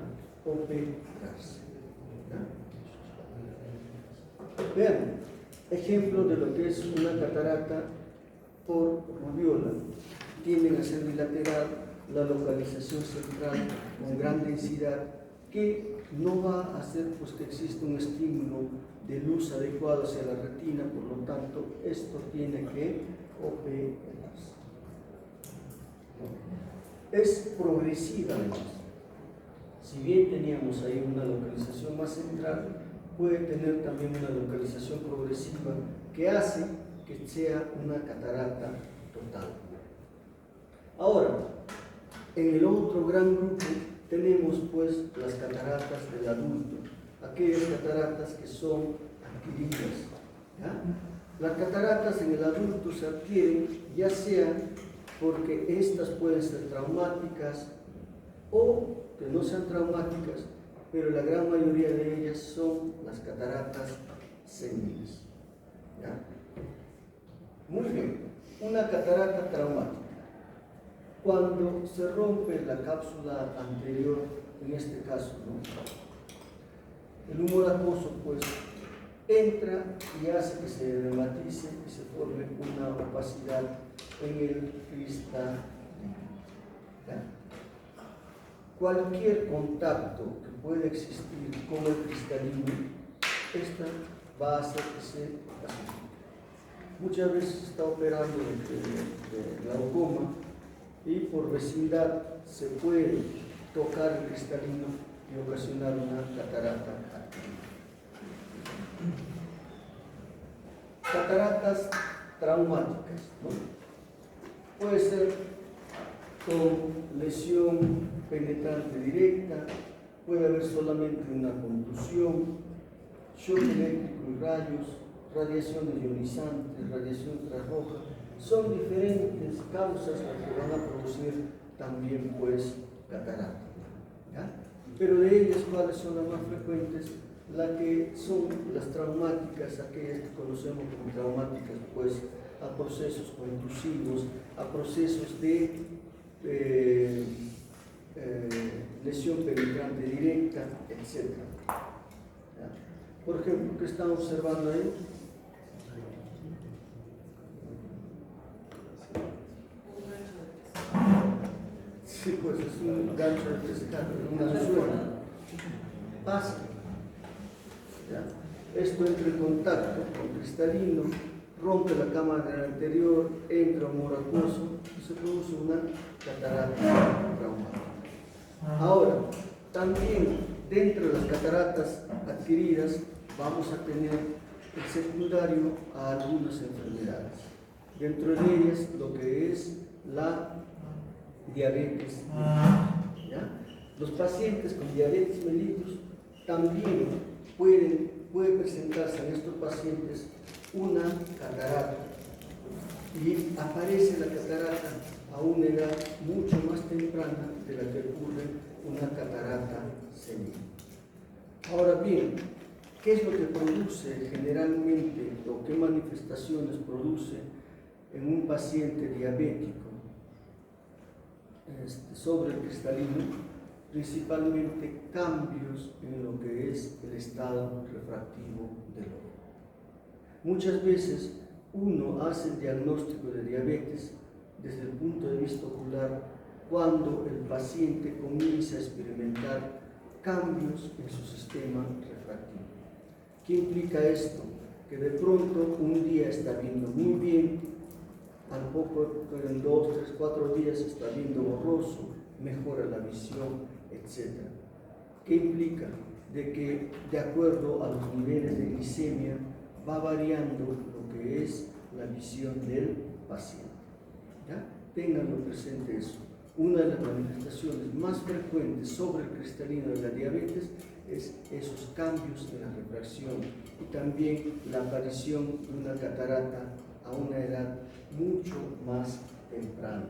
operarse. Vean, ejemplo de lo que es una catarata por rubiola. Tienden a ser bilateral, la localización central con gran densidad, que no va a hacer pues, que exista un estímulo de luz adecuado hacia la retina, por lo tanto, esto tiene que operarse. Es progresiva además. Si bien teníamos ahí una localización más central, puede tener también una localización progresiva que hace que sea una catarata total. Ahora, en el otro gran grupo tenemos pues las cataratas del adulto, aquellas cataratas que son adquiridas. ¿Ya? Las cataratas en el adulto se adquieren ya sea porque estas pueden ser traumáticas o que no sean traumáticas, pero la gran mayoría de ellas son las cataratas seniles. ¿Ya? Muy bien, una catarata traumática. Cuando se rompe la cápsula anterior, en este caso, ¿no? El humor acuoso pues entra y hace que se edematice y se forme una opacidad en el cristal. ¿Ya? Cualquier contacto que pueda existir con el cristalino, esta va a hacer que se pacifique. Muchas veces se está operando de glaucoma y por vecindad se puede tocar el cristalino y ocasionar una catarata activa. Cataratas traumáticas, ¿no? Puede ser con lesión penetrante directa, puede haber solamente una contusión, shock eléctrico y rayos, radiaciones ionizantes, radiación infrarroja. Son diferentes causas las que van a producir también pues catarata. ¿Ya? Pero de ellas, ¿cuáles son las más frecuentes? Las que son las traumáticas, aquellas que conocemos como traumáticas, pues a procesos contusivos, a procesos de lesión penetrante directa, etc. ¿Ya? Por ejemplo, ¿qué están observando ahí? Sí, pues es un gancho de pescado, un anzuelo. Pasa. ¿Ya? Esto entra en contacto con cristalino, rompe la cámara anterior, entra humor acuoso y se produce una catarata traumática. Ahora, también dentro de las cataratas adquiridas vamos a tener el secundario a algunas enfermedades. Dentro de ellas lo que es la diabetes mellitus. ¿Ya? Los pacientes con diabetes mellitus también puede presentarse en estos pacientes una catarata y aparece la catarata a una edad mucho más temprana de la que ocurre una catarata senil. Ahora bien, ¿qué es lo que produce generalmente o qué manifestaciones produce en un paciente diabético sobre el cristalino? Principalmente cambios en lo que es el estado refractivo del ojo. Muchas veces uno hace el diagnóstico de diabetes desde el punto de vista ocular cuando el paciente comienza a experimentar cambios en su sistema refractivo. ¿Qué implica esto? Que de pronto un día está viendo muy bien, al poco, en 2, 3, 4 días está viendo borroso, mejora la visión, etc. ¿Qué implica? De que de acuerdo a los niveles de glicemia va variando lo que es la visión del paciente. ¿Ya? Ténganlo presente eso. Una de las manifestaciones más frecuentes sobre el cristalino de la diabetes es esos cambios en la refracción y también la aparición de una catarata a una edad mucho más temprana.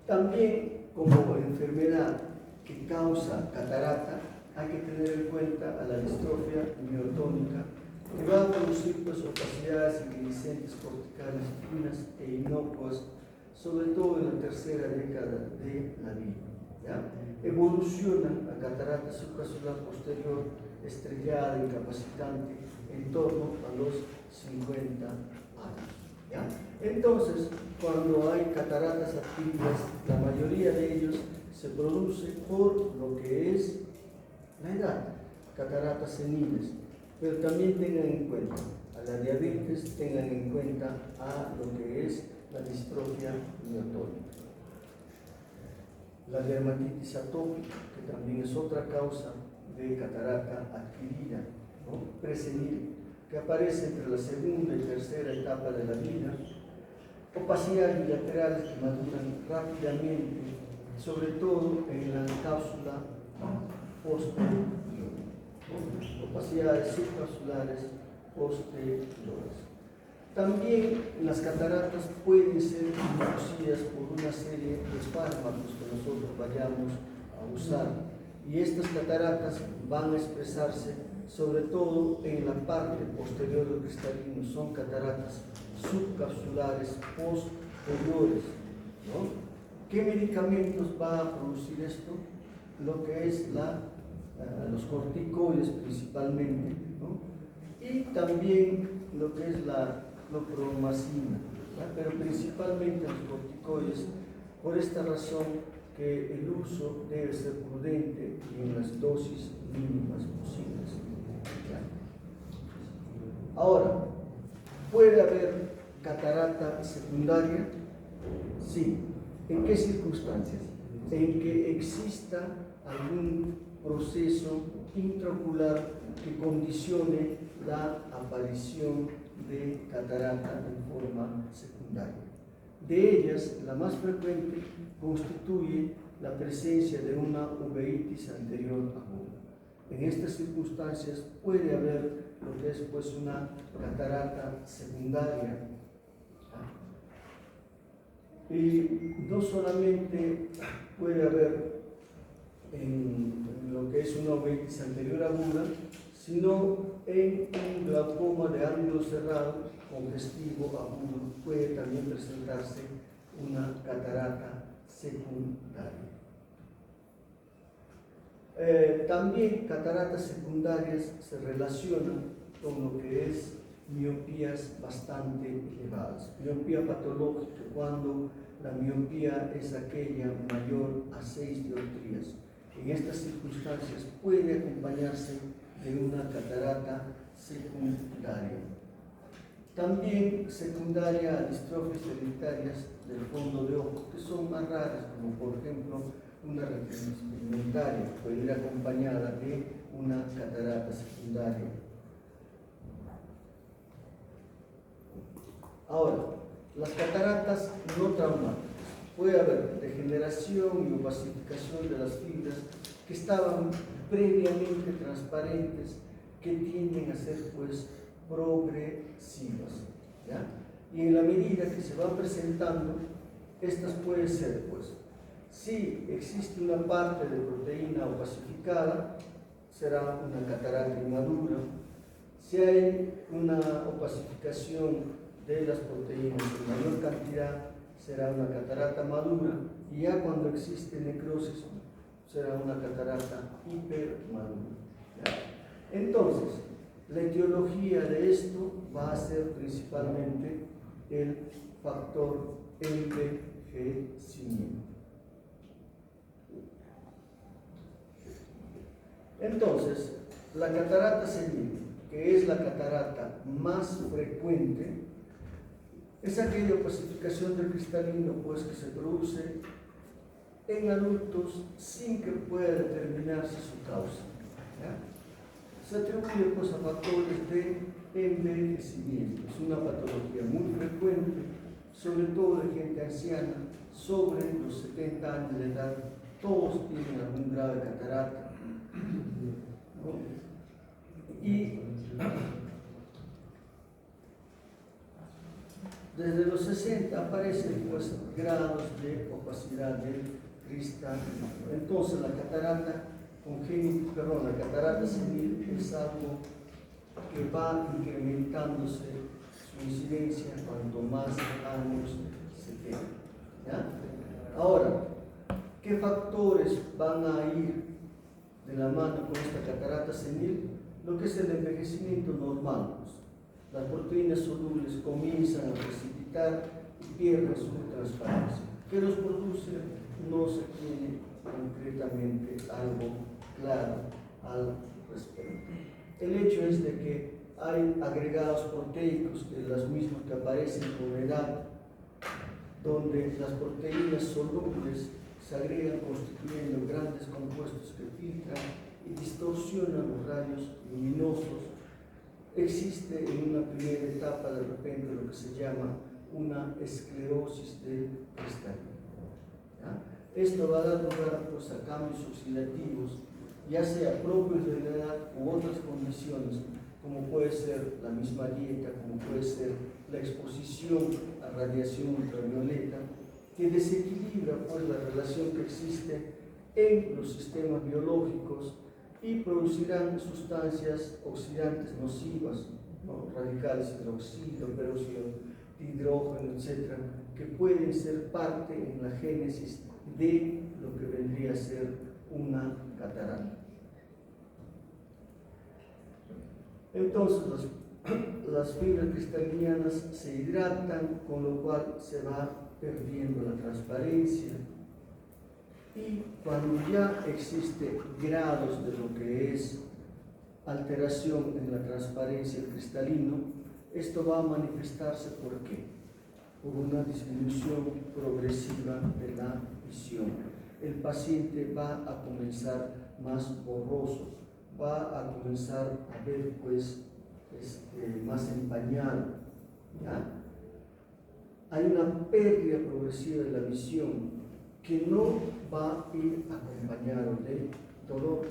También como enfermedad que causa catarata hay que tener en cuenta a la distrofia miotónica, que va a producir pues, opacidades iridiscentes corticales finas e inocuas, sobre todo en la tercera década de la vida. ¿Ya? Evolucionan a catarata subcapsular posterior estrellada, incapacitante, en torno a los 50 años. ¿Ya? Entonces, cuando hay cataratas adquiridas, la mayoría de ellos se produce por lo que es la edad, cataratas seniles, pero también tengan en cuenta a la diabetes, tengan en cuenta a lo que es la distrofia miotónica. La dermatitis atópica, que también es otra causa de catarata adquirida, ¿no? Presenil, que aparece entre la segunda y tercera etapa de la vida, opacidades bilaterales que maduran rápidamente, sobre todo en la cápsula posterior. ¿no? Opacidades subcapsulares posteriores. También las cataratas pueden ser inducidas por una serie de fármacos que nosotros vayamos a usar, y estas cataratas van a expresarse sobre todo en la parte posterior del cristalino. Son cataratas subcapsulares posteriores, ¿no? ¿Qué medicamentos va a producir esto? Lo que es los corticoides principalmente, ¿no? Y también lo que es la clorpromazina, ¿no? Pero principalmente los corticoides, por esta razón que el uso debe ser prudente y en las dosis mínimas posibles. Ahora, ¿puede haber catarata secundaria? Sí. ¿En qué circunstancias? En que exista algún proceso intraocular que condicione la aparición de catarata en forma secundaria. De ellas, la más frecuente constituye la presencia de una uveitis anterior aguda. En estas circunstancias puede haber lo que es pues una catarata secundaria. Y no solamente puede haber en lo que es una uveitis anterior aguda, sino en un glaucoma de ángulo cerrado congestivo agudo puede también presentarse una catarata secundaria. También cataratas secundarias se relacionan con lo que es miopías bastante elevadas. Miopía patológica, cuando la miopía es aquella mayor a 6 dioptrías. En estas circunstancias puede acompañarse de una catarata secundaria. También secundaria a distrofias hereditarias del fondo de ojo, que son más raras, como por ejemplo una retinitis pigmentaria, puede ir acompañada de una catarata secundaria. Ahora, las cataratas no traumáticas. Puede haber degeneración y opacificación de las fibras que estaban previamente transparentes, que tienden a ser pues progresivas, ¿ya? Y en la medida que se van presentando, estas pueden ser pues, si existe una parte de proteína opacificada, será una catarata inmadura. Si hay una opacificación de las proteínas en mayor cantidad, será una catarata madura, y ya cuando existe necrosis, será una catarata hipermadura. ¿Ya? Entonces, la etiología de esto va a ser principalmente el factor envejecimiento. Entonces, la catarata senil, que es la catarata más frecuente, es aquella opacificación del cristalino pues, que se produce en adultos sin que pueda determinarse su causa, ¿ya? Se atribuye pues, a factores de envejecimiento. Es una patología muy frecuente, sobre todo de gente anciana, sobre los 70 años de edad. Todos tienen algún grado de catarata, ¿no? Y desde los 60 aparecen pues, grados de opacidad del cristalino. Entonces la catarata congénita, la catarata senil es algo que va incrementándose su incidencia cuanto más años se tengan, ¿ya? Ahora, ¿qué factores van a ir de la mano con esta catarata senil? Lo que es el envejecimiento normal, pues. Las proteínas solubles comienzan a precipitar y pierden su transparencia. ¿Qué los produce? No se tiene concretamente algo claro al respecto. El hecho es de que hay agregados proteicos, que las mismas que aparecen con edad, donde las proteínas solubles se agregan constituyendo grandes compuestos que filtran y distorsionan los rayos luminosos. Existe en una primera etapa de repente lo que se llama una esclerosis del cristalino, ¿ya? Esto va a dar lugar pues, a cambios oxidativos ya sea propios de la edad u otras condiciones, como puede ser la misma dieta, como puede ser la exposición a radiación ultravioleta, que desequilibra pues la relación que existe en los sistemas biológicos y producirán sustancias oxidantes nocivas, ¿no? Radicales, hidroxilo, peróxido de hidrógeno, etc., que pueden ser parte en la génesis de lo que vendría a ser una catarata. Entonces las fibras cristalinianas se hidratan, con lo cual se va perdiendo la transparencia, y cuando ya existe grados de lo que es alteración en la transparencia del cristalino, esto va a manifestarse ¿por qué? Por una disminución progresiva de la visión. El paciente va a comenzar más borroso, va a comenzar a ver pues más empañado, ¿ya? Hay una pérdida progresiva de la visión que no va a ir acompañado de dolor,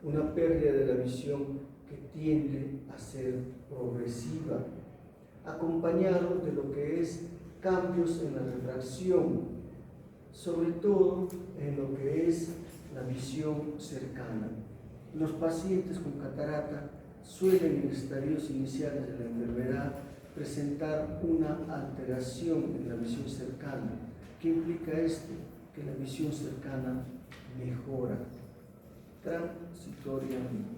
una pérdida de la visión que tiende a ser progresiva, acompañado de lo que es cambios en la refracción, sobre todo en lo que es la visión cercana. Los pacientes con catarata suelen en estadios iniciales de la enfermedad presentar una alteración en la visión cercana. ¿Qué implica esto? Que la visión cercana mejora transitoriamente,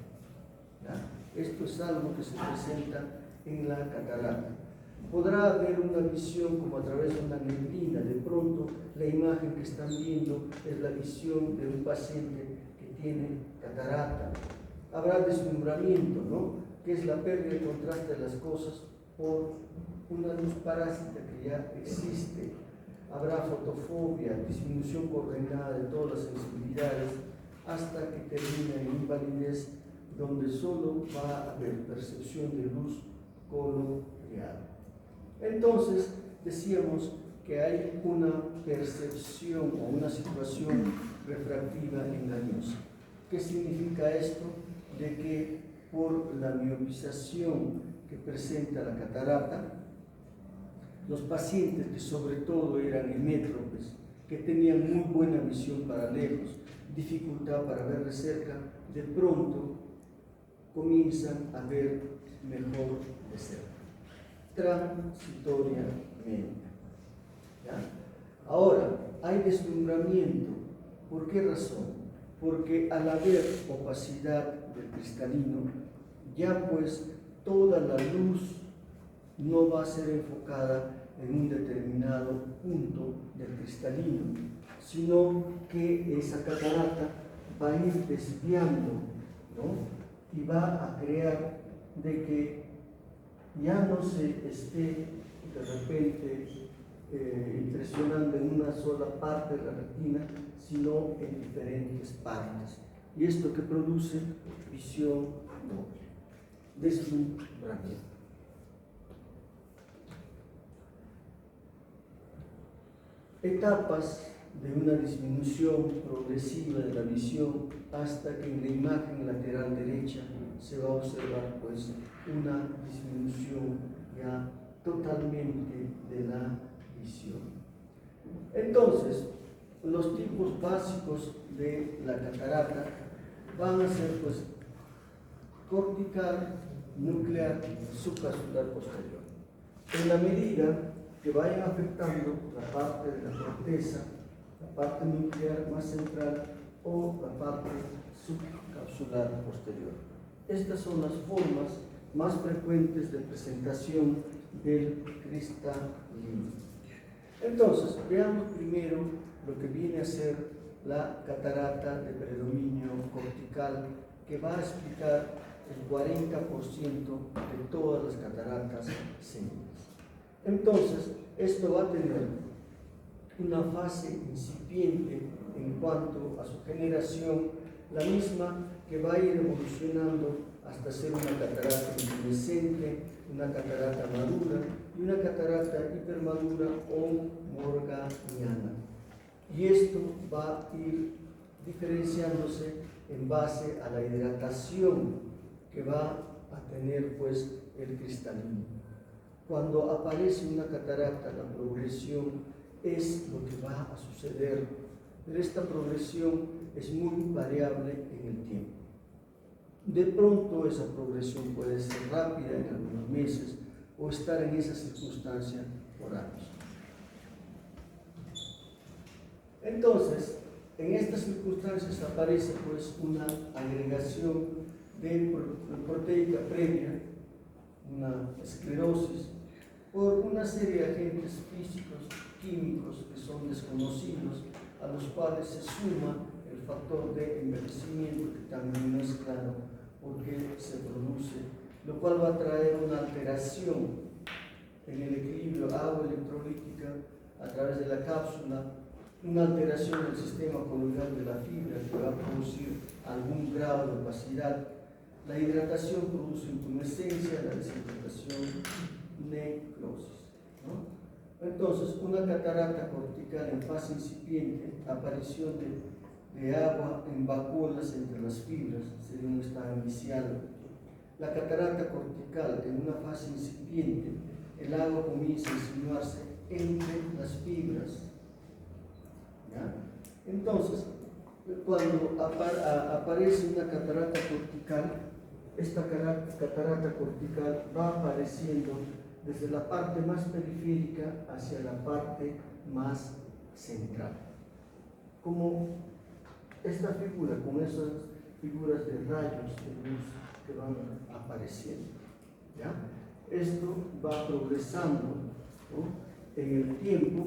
¿ya? Esto es algo que se presenta en la catarata. Podrá haber una visión como a través de una neblina. De pronto la imagen que están viendo es la visión de un paciente que tiene catarata. Habrá deslumbramiento, ¿no? Que es la pérdida de contraste de las cosas por una luz parásita que ya existe. Habrá fotofobia, disminución coordinada de todas las sensibilidades, hasta que termina en invalidez, donde solo va a haber percepción de luz coloreada. Entonces, decíamos que hay una percepción o una situación refractiva engañosa. ¿Qué significa esto? De que por la miopización que presenta la catarata, los pacientes que sobre todo eran hemétropes, que tenían muy buena visión para lejos, dificultad para ver de cerca, de pronto comienzan a ver mejor de cerca, transitoriamente, ¿ya? Ahora, hay deslumbramiento. ¿Por qué razón? Porque al haber opacidad del cristalino, ya pues toda la luz no va a ser enfocada en un determinado punto del cristalino, sino que esa catarata va a ir desviando, ¿no? Y va a crear de que ya no se esté de repente impresionando en una sola parte de la retina, sino en diferentes partes. Y esto que produce visión doble, deslumbramiento. Etapas de una disminución progresiva de la visión hasta que en la imagen lateral derecha se va a observar pues una disminución ya totalmente de la visión. Entonces, los tipos básicos de la catarata van a ser pues cortical, nuclear, subcapsular posterior. En la medida que vayan afectando la parte de la corteza, la parte nuclear más central o la parte subcapsular posterior. Estas son las formas más frecuentes de presentación del cristalino. Entonces, veamos primero lo que viene a ser la catarata de predominio cortical, que va a explicar el 40% de todas las cataratas sénicas. Entonces, esto va a tener una fase incipiente en cuanto a su generación, la misma que va a ir evolucionando hasta ser una catarata intumescente, una catarata madura y una catarata hipermadura o morganiana. Y esto va a ir diferenciándose en base a la hidratación que va a tener pues el cristalino. Cuando aparece una catarata, la progresión es lo que va a suceder, pero esta progresión es muy variable en el tiempo. De pronto esa progresión puede ser rápida en algunos meses o estar en esa circunstancia por años. Entonces, en estas circunstancias aparece pues una agregación de proteica previa, una esclerosis, por una serie de agentes físicos, químicos que son desconocidos, a los cuales se suma el factor de envejecimiento, que también no es claro por qué se produce, lo cual va a traer una alteración en el equilibrio agua electrolítica a través de la cápsula, una alteración del sistema coloidal de la fibra que va a producir algún grado de opacidad. La hidratación produce intumescencia, la deshidratación, necrosis, ¿no? Entonces, una catarata cortical en fase incipiente, aparición de agua en vacuolas entre las fibras, sería un estado inicial. La catarata cortical en una fase incipiente, el agua comienza a insinuarse entre las fibras. ¿Ya? Entonces, cuando aparece una catarata cortical, esta catarata cortical va apareciendo desde la parte más periférica hacia la parte más central. Como esta figura, con esas figuras de rayos de luz que van apareciendo. ¿Ya? Esto va progresando, ¿no?, en el tiempo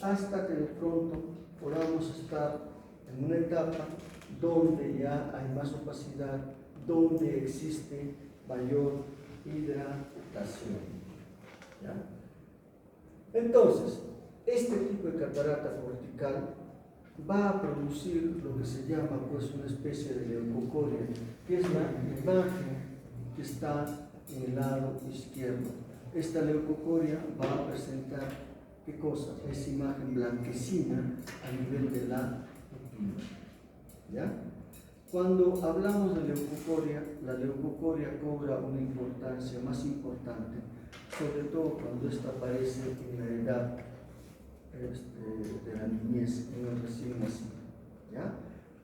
hasta que de pronto podamos estar en una etapa donde ya hay más opacidad, donde existe mayor hidratación. ¿Ya? Entonces, este tipo de catarata cortical va a producir lo que se llama pues una especie de leucocoria, que es la imagen que está en el lado izquierdo. Esta leucocoria va a presentar, ¿qué cosa? Esa imagen blanquecina a nivel de la pupila. ¿Ya? Cuando hablamos de leucocoria, la leucocoria cobra una importancia más importante, sobre todo cuando esta aparece en la edad de la niñez, en el recién nacido. ¿Ya?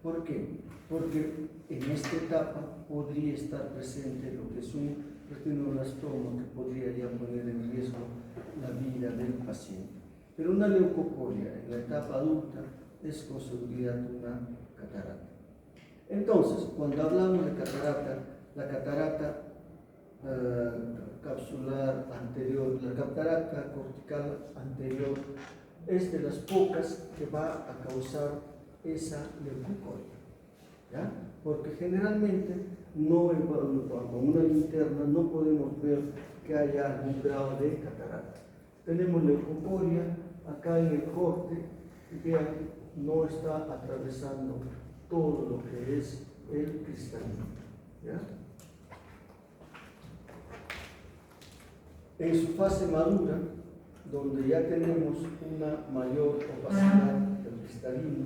¿Por qué? Porque en esta etapa podría estar presente lo que es un retinoblastoma que podría ya poner en riesgo la vida del paciente. Pero una leucocoria en la etapa adulta es con seguridad una catarata. Entonces, cuando hablamos de catarata, la catarata capsular anterior, la catarata cortical anterior, es de las pocas que va a causar esa leucocoria. ¿Ya? Porque generalmente con una linterna no podemos ver que haya algún grado de catarata. Tenemos leucocoria acá en el corte, y vean, no está atravesando todo lo que es el cristalino. ¿Ya? En su fase madura, donde ya tenemos una mayor opacidad del cristalino,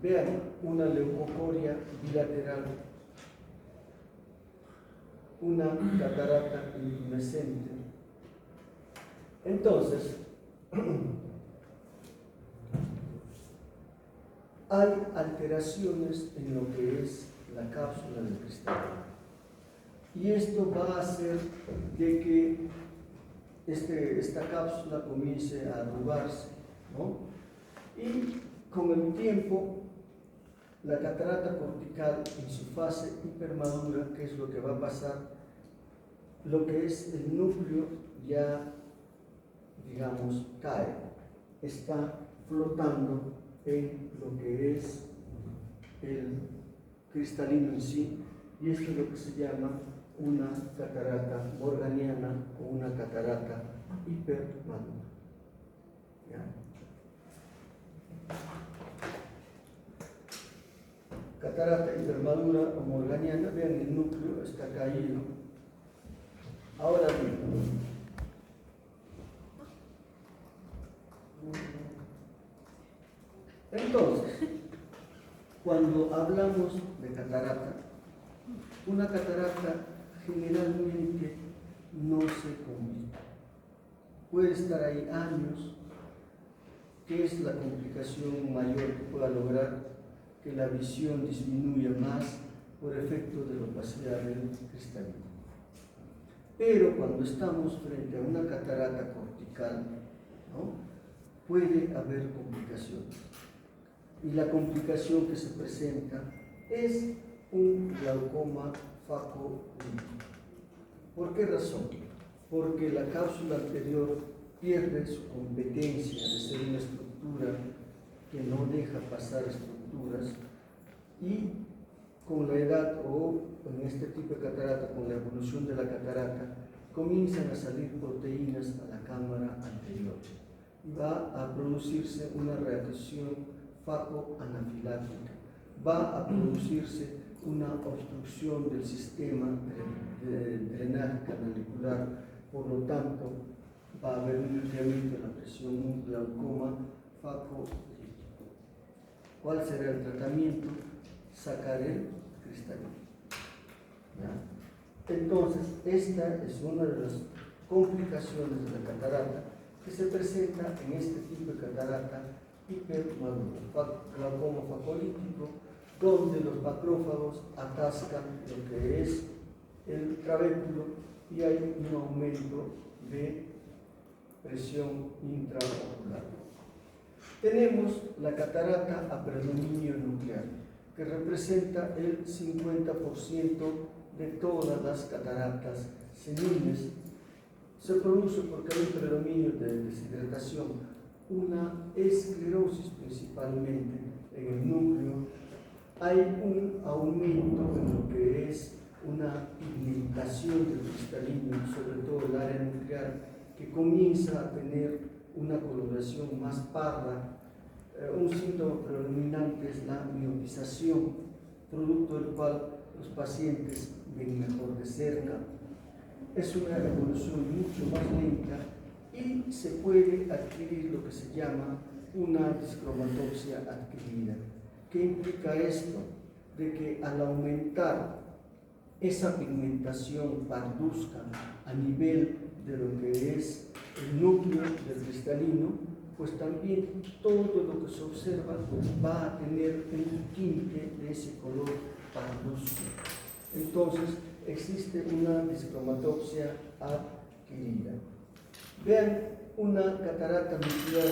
vean una leucocoria bilateral, una catarata intumescente. Entonces, hay alteraciones en lo que es la cápsula del cristalino. Y esto va a hacer de que esta cápsula comience a arrugarse, ¿no? Y con el tiempo, la catarata cortical en su fase hipermadura, que es lo que va a pasar, lo que es el núcleo ya, digamos, cae, está flotando en lo que es el cristalino en sí, y esto es lo que se llama una catarata morganiana o una catarata hipermadura. ¿Ya? Catarata hipermadura o morganiana, vean, el núcleo está caído. Ahora bien, entonces, Cuando hablamos de catarata, una catarata generalmente no se complica. Puede estar ahí años, que es la complicación mayor que pueda lograr que la visión disminuya más por efecto de la opacidad del cristalino. Pero cuando estamos frente a una catarata cortical, ¿no?, puede haber complicaciones. Y la complicación que se presenta es un glaucoma facolítico. ¿Por qué razón? Porque la cápsula anterior pierde su competencia de ser una estructura que no deja pasar estructuras, y con la edad, o en este tipo de catarata, con la evolución de la catarata, comienzan a salir proteínas a la cámara anterior y va a producirse una reacción facoanafiláctica, va a producirse una obstrucción del sistema de drenaje canalicular, por lo tanto va a haber un incremento de la presión, un glaucoma facolítico. ¿Cuál será el tratamiento? Sacar el cristalino. ¿Ya? Entonces, esta es una de las complicaciones de la catarata que se presenta en este tipo de catarata hipermadura, glaucoma facolítico, donde los macrófagos atascan lo que es el trabéculo y hay un aumento de presión intraocular. Tenemos la catarata a predominio nuclear, que representa el 50% de todas las cataratas seniles. Se produce porque hay un predominio de deshidratación, una esclerosis principalmente en el núcleo, hay un aumento en lo que es una pigmentación del cristalino, sobre todo el área nuclear, que comienza a tener una coloración más parda. Un síntoma predominante es la miopización, producto del cual los pacientes ven mejor de cerca. Es una evolución mucho más lenta y se puede adquirir lo que se llama una discromatopsia adquirida. ¿Qué implica esto? De que al aumentar esa pigmentación parduzca a nivel de lo que es el núcleo del cristalino, pues también todo lo que se observa va a tener un tinte de ese color parduzco. Entonces, existe una discromatopsia adquirida. Vean una catarata nuclear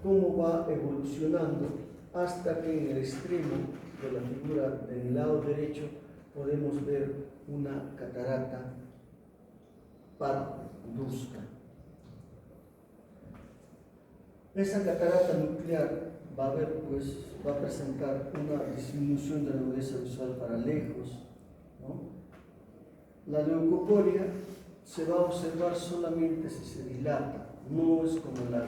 cómo va evolucionando hasta que en el extremo de la figura del lado derecho podemos ver una catarata parduzca. Esa catarata nuclear va a presentar una disminución de la agudeza visual para lejos, ¿no? La leucocoria se va a observar solamente si se dilata, no es como la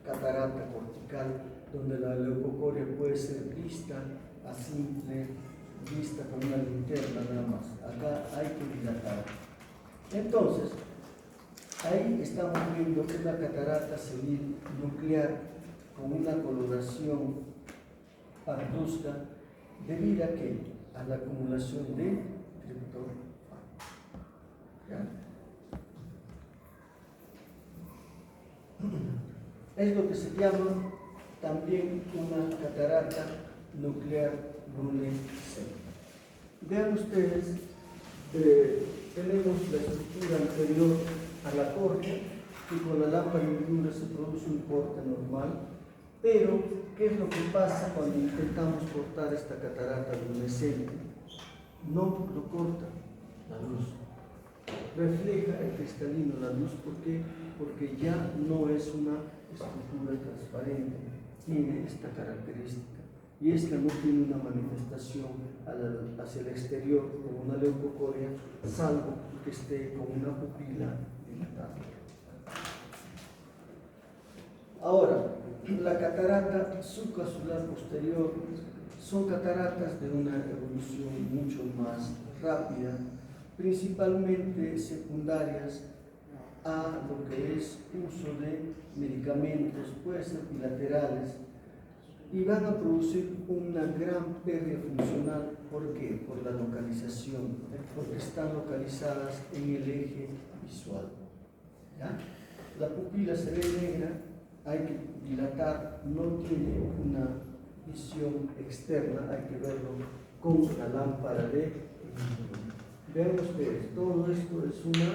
catarata cortical, donde la leucocoria puede ser vista a simple vista con una linterna nada más. Acá hay que dilatar. Entonces, ahí estamos viendo una catarata senil nuclear con una coloración parduzca debido a que a la acumulación de triptófano. Es lo que se llama también una catarata nuclear Brunet-Sena. Vean ustedes, tenemos la estructura anterior a la córnea, y con la lámpara incolora se produce un corte normal, pero ¿qué es lo que pasa cuando intentamos cortar esta catarata luminescente? No lo corta la luz, refleja el cristalino la luz. ¿Por qué? Porque ya no es una estructura transparente, tiene esta característica, y esta no tiene una manifestación hacia el exterior como una leucocoria, salvo que esté con una pupila dilatada. Ahora, la catarata subcapsular posterior son cataratas de una evolución mucho más rápida, principalmente secundarias a lo que es uso de medicamentos, puede ser bilaterales, y van a producir una gran pérdida funcional. ¿Por qué? Por la localización, porque están localizadas en el eje visual. ¿Ya? La pupila se ve negra, hay que dilatar, no tiene una visión externa, hay que verlo con la lámpara de... Vean ustedes, todo esto es una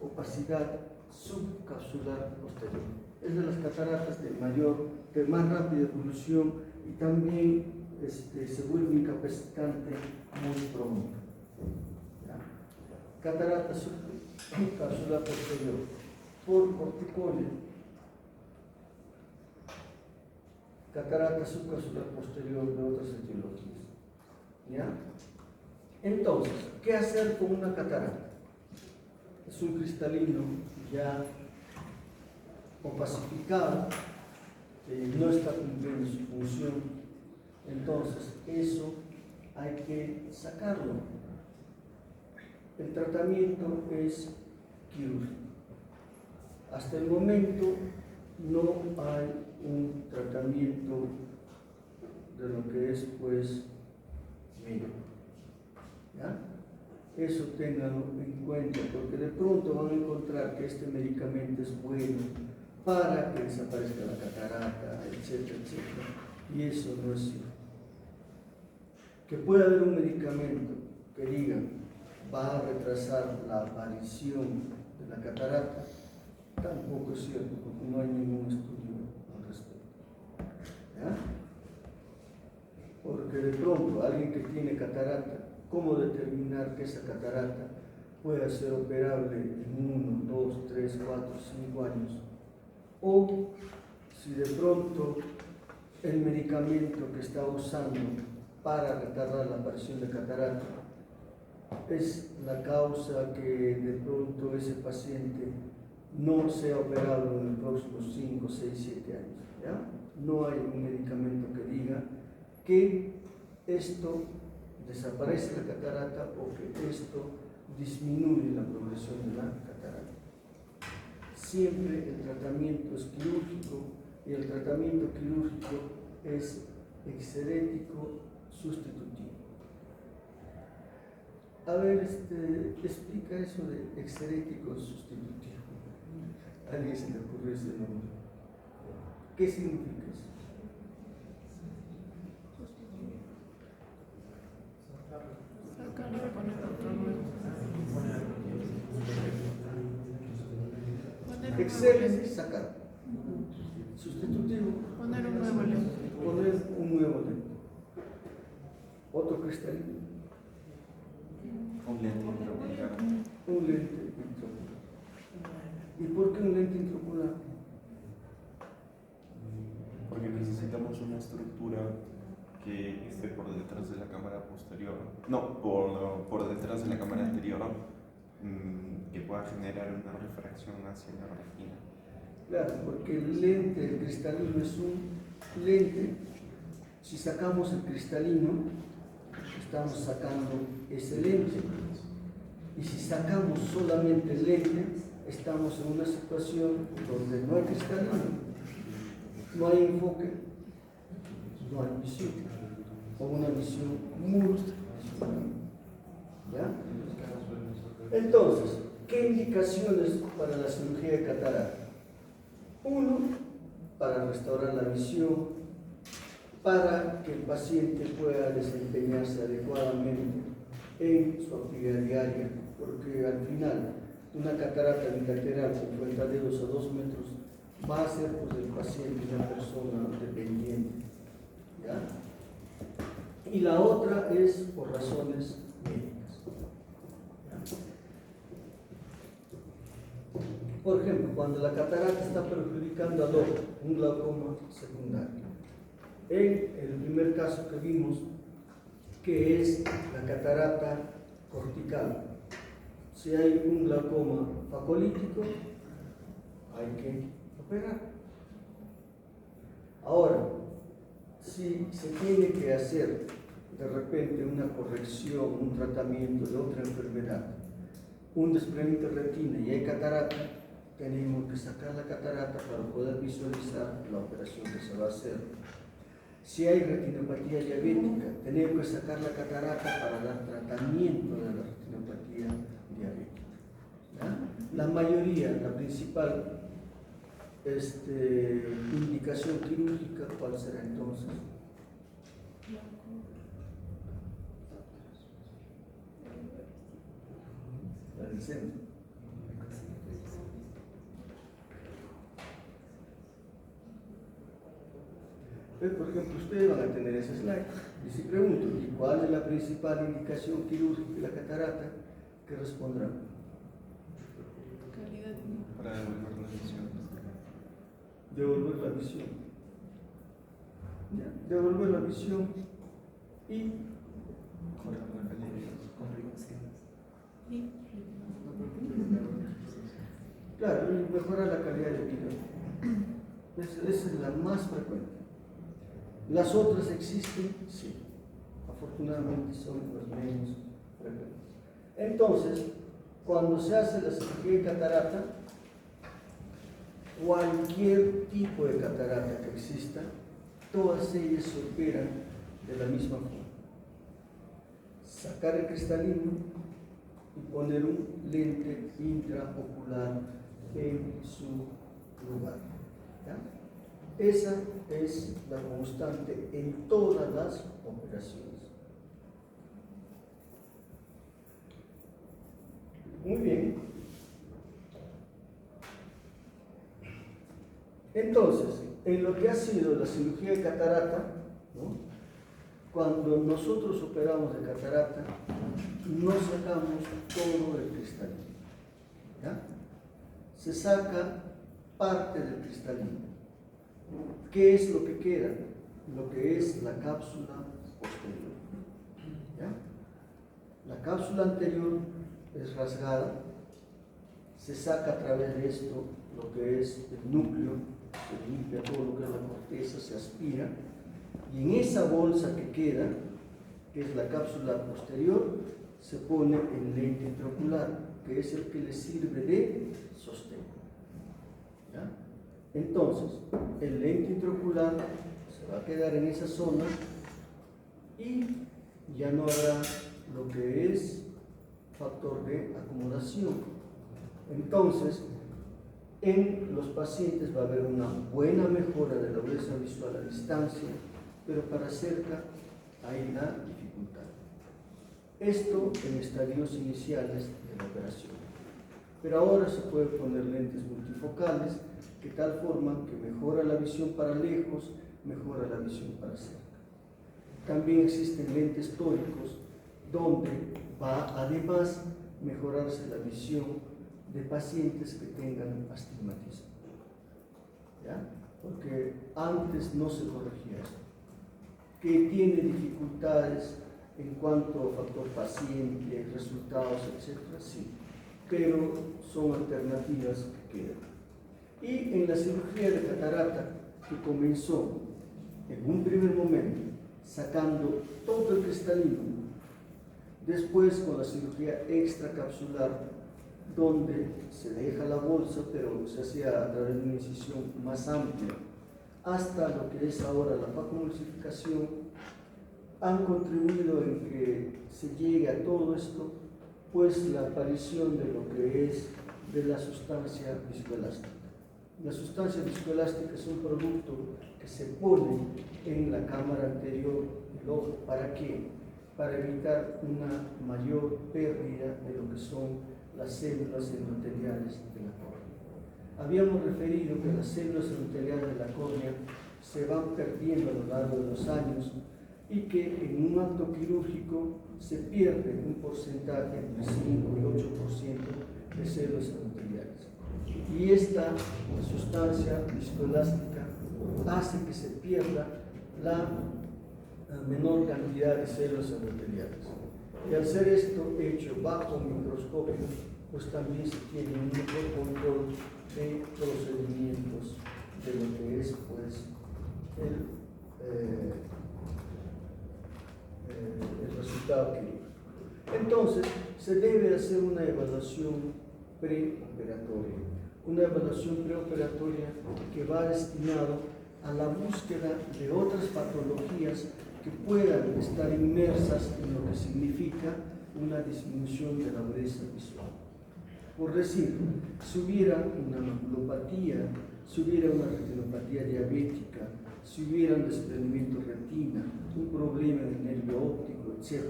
opacidad subcapsular posterior. Es de las cataratas de más rápida evolución y también se vuelve incapacitante muy pronto. ¿Ya? Catarata subcapsular posterior por corticoide. Catarata subcapsular posterior de otras etiologías. ¿Ya? Entonces, ¿qué hacer con una catarata? Es un cristalino ya opacificado, no está cumpliendo su función, entonces eso hay que sacarlo. El tratamiento es quirúrgico. Hasta el momento no hay un tratamiento de lo que es pues médico. ¿Ya? Eso ténganlo en cuenta, porque de pronto van a encontrar que este medicamento es bueno para que desaparezca la catarata, etcétera, etcétera, y eso no es cierto. Que pueda haber un medicamento que diga va a retrasar la aparición de la catarata, tampoco es cierto, porque no hay ningún estudio al respecto. ¿Ya? Porque de pronto alguien que tiene catarata, ¿cómo determinar que esa catarata pueda ser operable en 1, 2, 3, 4, 5 años? O si de pronto el medicamento que está usando para retardar la aparición de catarata es la causa que de pronto ese paciente no sea operable en los próximos 5, 6, 7 años. ¿Ya? No hay un medicamento que diga que esto desaparece la catarata o que esto disminuye la progresión de la catarata. Siempre el tratamiento es quirúrgico y el tratamiento quirúrgico es exerético sustitutivo. A ver, explica eso de exerético sustitutivo. ¿A alguien se le ocurrió ese nombre? ¿Qué significa eso? Sacarlo y poner otro nuevo. Exceles, sacar. Sustitutivo, Poner un nuevo lente. poner un nuevo lente. Otro cristalino, Un lente intraocular. un lente intraocular. ¿Y por qué un lente intraocular? Porque necesitamos una estructura que esté por detrás de la cámara posterior, no, por detrás de la cámara anterior, que pueda generar una refracción hacia la retina. Claro, porque el lente, el cristalino es un lente. Si sacamos el cristalino, estamos sacando ese lente. Y si sacamos solamente el lente, estamos en una situación donde no hay cristalino, no hay enfoque, no hay visión, o una visión muy ¿ya? Entonces, ¿qué indicaciones para la cirugía de catarata? Uno, para restaurar la visión, para que el paciente pueda desempeñarse adecuadamente en su actividad diaria, porque al final una catarata bilateral con frentadedos a 2 metros va a ser pues, el paciente una persona dependiente. ¿Ya? Y la otra es por razones médicas. ¿Ya? Por ejemplo, cuando la catarata está perjudicando al ojo, un glaucoma secundario. En el primer caso que vimos, que es la catarata cortical. Si hay un glaucoma facolítico, hay que operar. Ahora, si se tiene que hacer de repente una corrección, un tratamiento de otra enfermedad, un desprendimiento de retina y hay catarata, tenemos que sacar la catarata para poder visualizar la operación que se va a hacer. Si hay retinopatía diabética, tenemos que sacar la catarata para dar tratamiento de la retinopatía diabética. ¿Ya? La mayoría, la principal indicación quirúrgica, ¿cuál será entonces? La del seno. Por ejemplo, ustedes van a tener ese slide. Y si pregunto, ¿y cuál es la principal indicación quirúrgica de la catarata? ¿Qué responderán? Calidad de Para devolver la visión. Devolver la visión. ¿Ya? Devolver la visión y Mejorar la calidad de vida. claro, y mejorar la calidad de vida. Esa es la más frecuente. ¿Las otras existen? Sí. Afortunadamente son las menos frecuentes. Entonces, cuando se hace la cirugía de catarata, cualquier tipo de catarata que exista, todas ellas se operan de la misma forma. Sacar el cristalino y poner un lente intraocular en su lugar. ¿Ya? Esa es la constante en todas las operaciones. Muy bien. Entonces, en lo que ha sido la cirugía de catarata, ¿no? Cuando nosotros operamos de catarata, no sacamos todo el cristalino. ¿Ya? Se saca parte del cristalino. ¿Qué es lo que queda? Lo que es la cápsula posterior. ¿Ya? La cápsula anterior es rasgada, se saca a través de esto lo que es el núcleo, se limpia todo lo que es la corteza, se aspira, y en esa bolsa que queda, que es la cápsula posterior, se pone el lente intraocular, que es el que le sirve de sostén. ¿Ya? Entonces, el lente intraocular se va a quedar en esa zona y ya no habrá lo que es factor de acomodación. Entonces, en los pacientes va a haber una buena mejora de la dureza visual a distancia, pero para cerca hay la dificultad. Esto en estadios iniciales de la operación. Pero ahora se puede poner lentes multifocales, de tal forma que mejora la visión para lejos, mejora la visión para cerca. También existen lentes tóricos, donde va además mejorarse la visión de pacientes que tengan astigmatismo. ¿Ya? Porque antes no se corregía esto. Que tiene dificultades en cuanto a factor paciente, resultados, etc. Sí, pero son alternativas que quedan. Y en la cirugía de catarata, que comenzó en un primer momento sacando todo el cristalino, después con la cirugía extracapsular, donde se deja la bolsa, pero se hacía a través de una incisión más amplia, hasta lo que es ahora la facomulsificación, han contribuido en que se llegue a todo esto, pues la aparición de lo que es de la sustancia viscoelástica. La sustancia viscoelástica es un producto que se pone en la cámara anterior del ojo. ¿Para qué? Para evitar una mayor pérdida de lo que son las células endoteliales de la córnea. Habíamos referido que las células endoteliales de la córnea se van perdiendo a lo largo de los años y que en un acto quirúrgico se pierde un porcentaje entre 5 y 8% de células endoteliales. Y esta sustancia viscoelástica hace que se pierda la menor cantidad de células endoteliales. Y al ser esto hecho bajo microscopio, pues también se tiene un mejor control de procedimientos de lo que es pues el resultado clínico. Entonces, se debe hacer una evaluación preoperatoria. una evaluación preoperatoria que va destinado a la búsqueda de otras patologías que puedan estar inmersas en lo que significa una disminución de la agudeza visual. Por decir, si hubiera una maculopatía, si hubiera una retinopatía diabética, si hubiera un desprendimiento de retina, un problema del nervio óptico, etc.,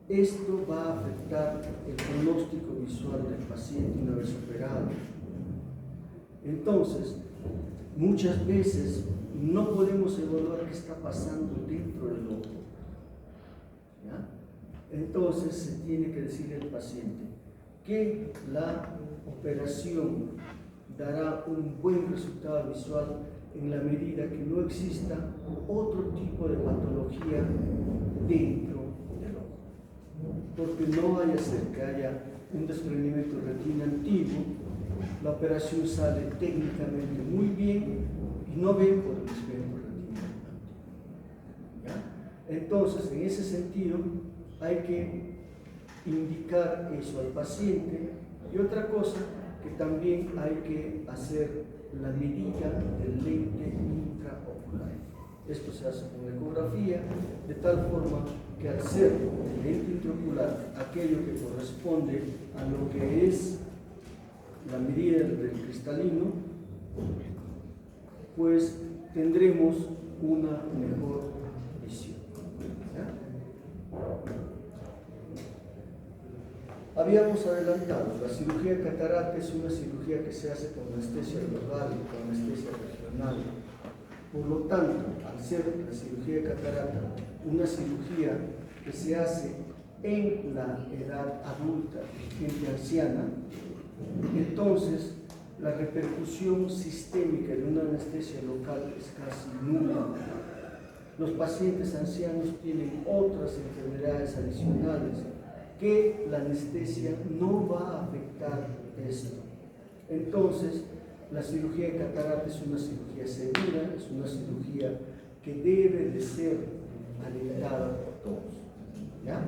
esto va a afectar el pronóstico visual del paciente una vez operado. Entonces, muchas veces no podemos evaluar qué está pasando dentro del ojo. ¿Ya? Entonces, se tiene que decirle al paciente que la operación dará un buen resultado visual en la medida que no exista otro tipo de patología dentro del ojo. Porque no vaya a ser que haya un desprendimiento de retina antiguo, la operación sale técnicamente muy bien y no ve por el desprendimiento de retina antiguo. ¿Ya? Entonces, en ese sentido, hay que indicar eso al paciente. Y otra cosa, que también hay que hacer la medida del lente intraocular. Esto se hace con ecografía, de tal forma que al ser el lente intraocular aquello que corresponde a lo que es la medida del cristalino, pues tendremos una mejor visión. ¿Ya? Habíamos adelantado, la cirugía de catarata es una cirugía que se hace con anestesia local y con anestesia regional. Por lo tanto, al ser la cirugía de catarata una cirugía que se hace en la edad adulta, gente anciana, entonces la repercusión sistémica de una anestesia local es casi nula. Los pacientes ancianos tienen otras enfermedades adicionales que la anestesia no va a afectar esto. Entonces, la cirugía de catarata es una cirugía segura, es una cirugía que debe de ser alentada por todos. ¿Ya?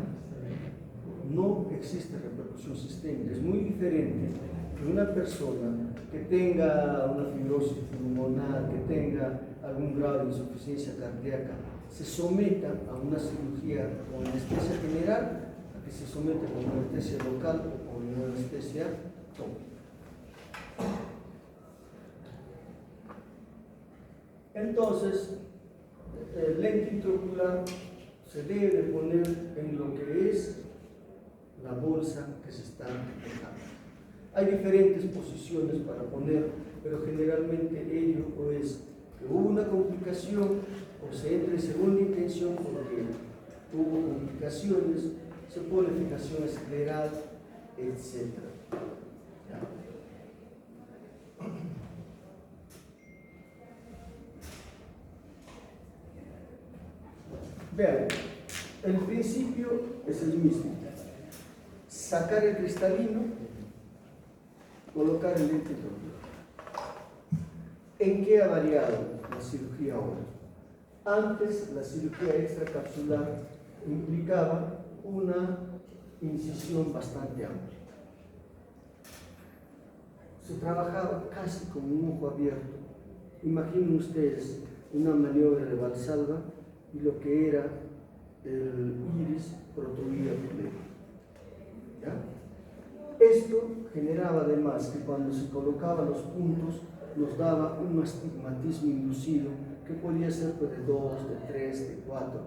No existe repercusión sistémica. Es muy diferente que una persona que tenga una fibrosis pulmonar, que tenga algún grado de insuficiencia cardíaca, se someta a una cirugía con anestesia general, que se somete con una anestesia local o con una anestesia tópica. Entonces, el lente intraocular se debe de poner en lo que es la bolsa que se está dejando. Hay diferentes posiciones para poner, pero generalmente ello es que hubo una complicación o se entra en segunda intención porque hubo complicaciones, se pone fijación escleral, etc. Vean, el principio es el mismo. Sacar el cristalino, colocar el lente intraocular. ¿En qué ha variado la cirugía ahora? Antes, la cirugía extracapsular implicaba una incisión bastante amplia. Se trabajaba casi con un ojo abierto. Imaginen ustedes una maniobra de Valsalva y lo que era el iris protruía por dentro. ¿Ya? Esto generaba además que cuando se colocaban los puntos nos daba un astigmatismo inducido que podía ser pues, de 2, de 3, de 4.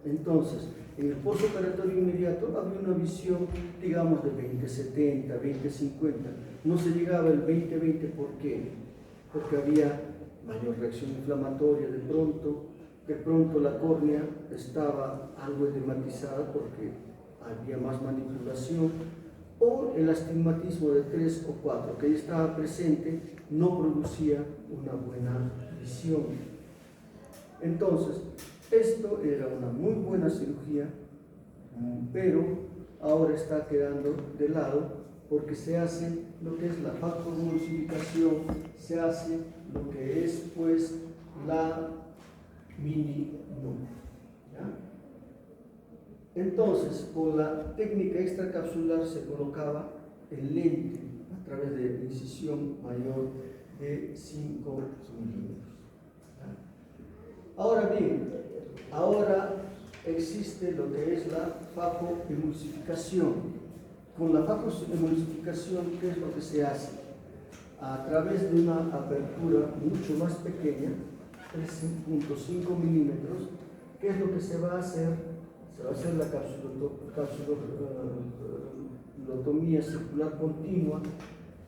Entonces, en el postoperatorio inmediato había una visión, digamos, de 20-70, 20-50. No se llegaba al 20-20, ¿por qué? Porque había mayor reacción inflamatoria de pronto la córnea estaba algo edematizada porque había más manipulación, o el astigmatismo de 3 o 4 que ya estaba presente no producía una buena visión. Entonces, esto era una muy buena cirugía, pero ahora está quedando de lado porque se hace lo que es la factoemulsificación, se hace lo que es pues la mini nube. Entonces, con la técnica extracapsular se colocaba el lente través de incisión mayor de 5 milímetros. Ahora bien, ahora existe lo que es la facoemulsificación. Con la facoemulsificación, ¿qué es lo que se hace? A través de una apertura mucho más pequeña, 3.5 milímetros, ¿qué es lo que se va a hacer? Se va a hacer la capsulotomía circular continua,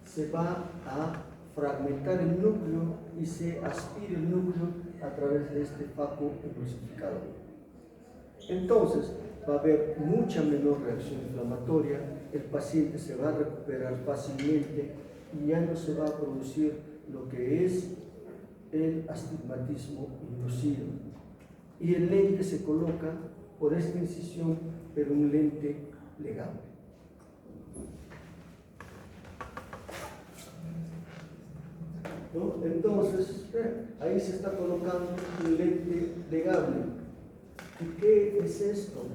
se va a fragmentar el núcleo y se aspira el núcleo a través de este facoemulsificador. Entonces, va a haber mucha menor reacción inflamatoria, el paciente se va a recuperar fácilmente y ya no se va a producir lo que es el astigmatismo inducido. Y el lente se coloca por esta incisión, pero un lente legable. ¿No? Entonces, ahí se está colocando un lente legable. ¿Y qué es esto?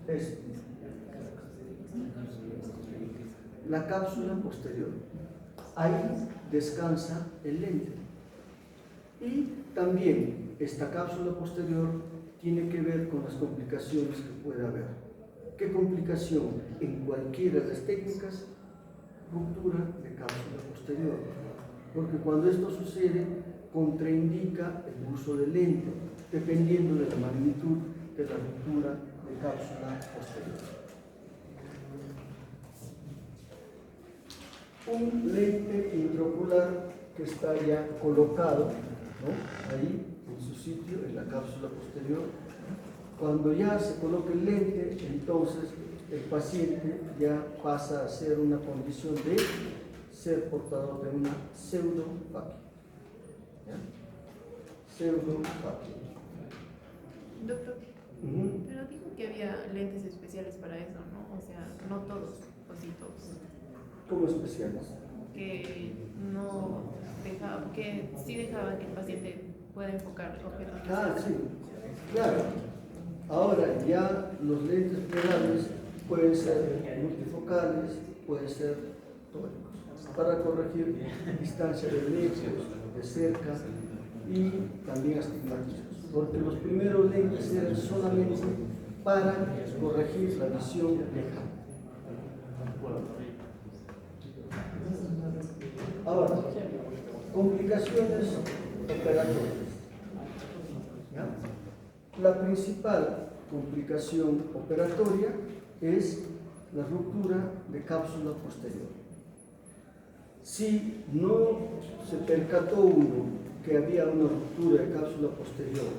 Es la cápsula posterior. Ahí descansa el lente. Y también esta cápsula posterior tiene que ver con las complicaciones que puede haber. ¿Qué complicación? En cualquiera de las técnicas, ruptura de cápsula posterior. Porque cuando esto sucede, contraindica el uso del lente, dependiendo de la magnitud de la ruptura de cápsula posterior. Un lente intraocular que está ya colocado, ¿no?, ahí en su sitio, en la cápsula posterior. Cuando ya se coloca el lente, entonces el paciente ya pasa a ser una condición de ser portador de una pseudofaquia. Pseudofaquia. Doctor, pero dijo que había lentes especiales para eso, ¿no? O sea, no todos, o sí todos. ¿Cómo especiales? Que no dejaban, que sí dejaban que el paciente pueda enfocar objetos. Sí, claro. Ahora ya los lentes plegables pueden ser multifocales, pueden ser tóricos, para corregir distancia de lejos, de cerca y también astigmatismos. Porque los primeros lentes eran solamente para corregir la visión lejana. Ahora, complicaciones operatorias. ¿Ya? La principal complicación operatoria es la ruptura de cápsula posterior. Si no se percató uno que había una ruptura de cápsula posterior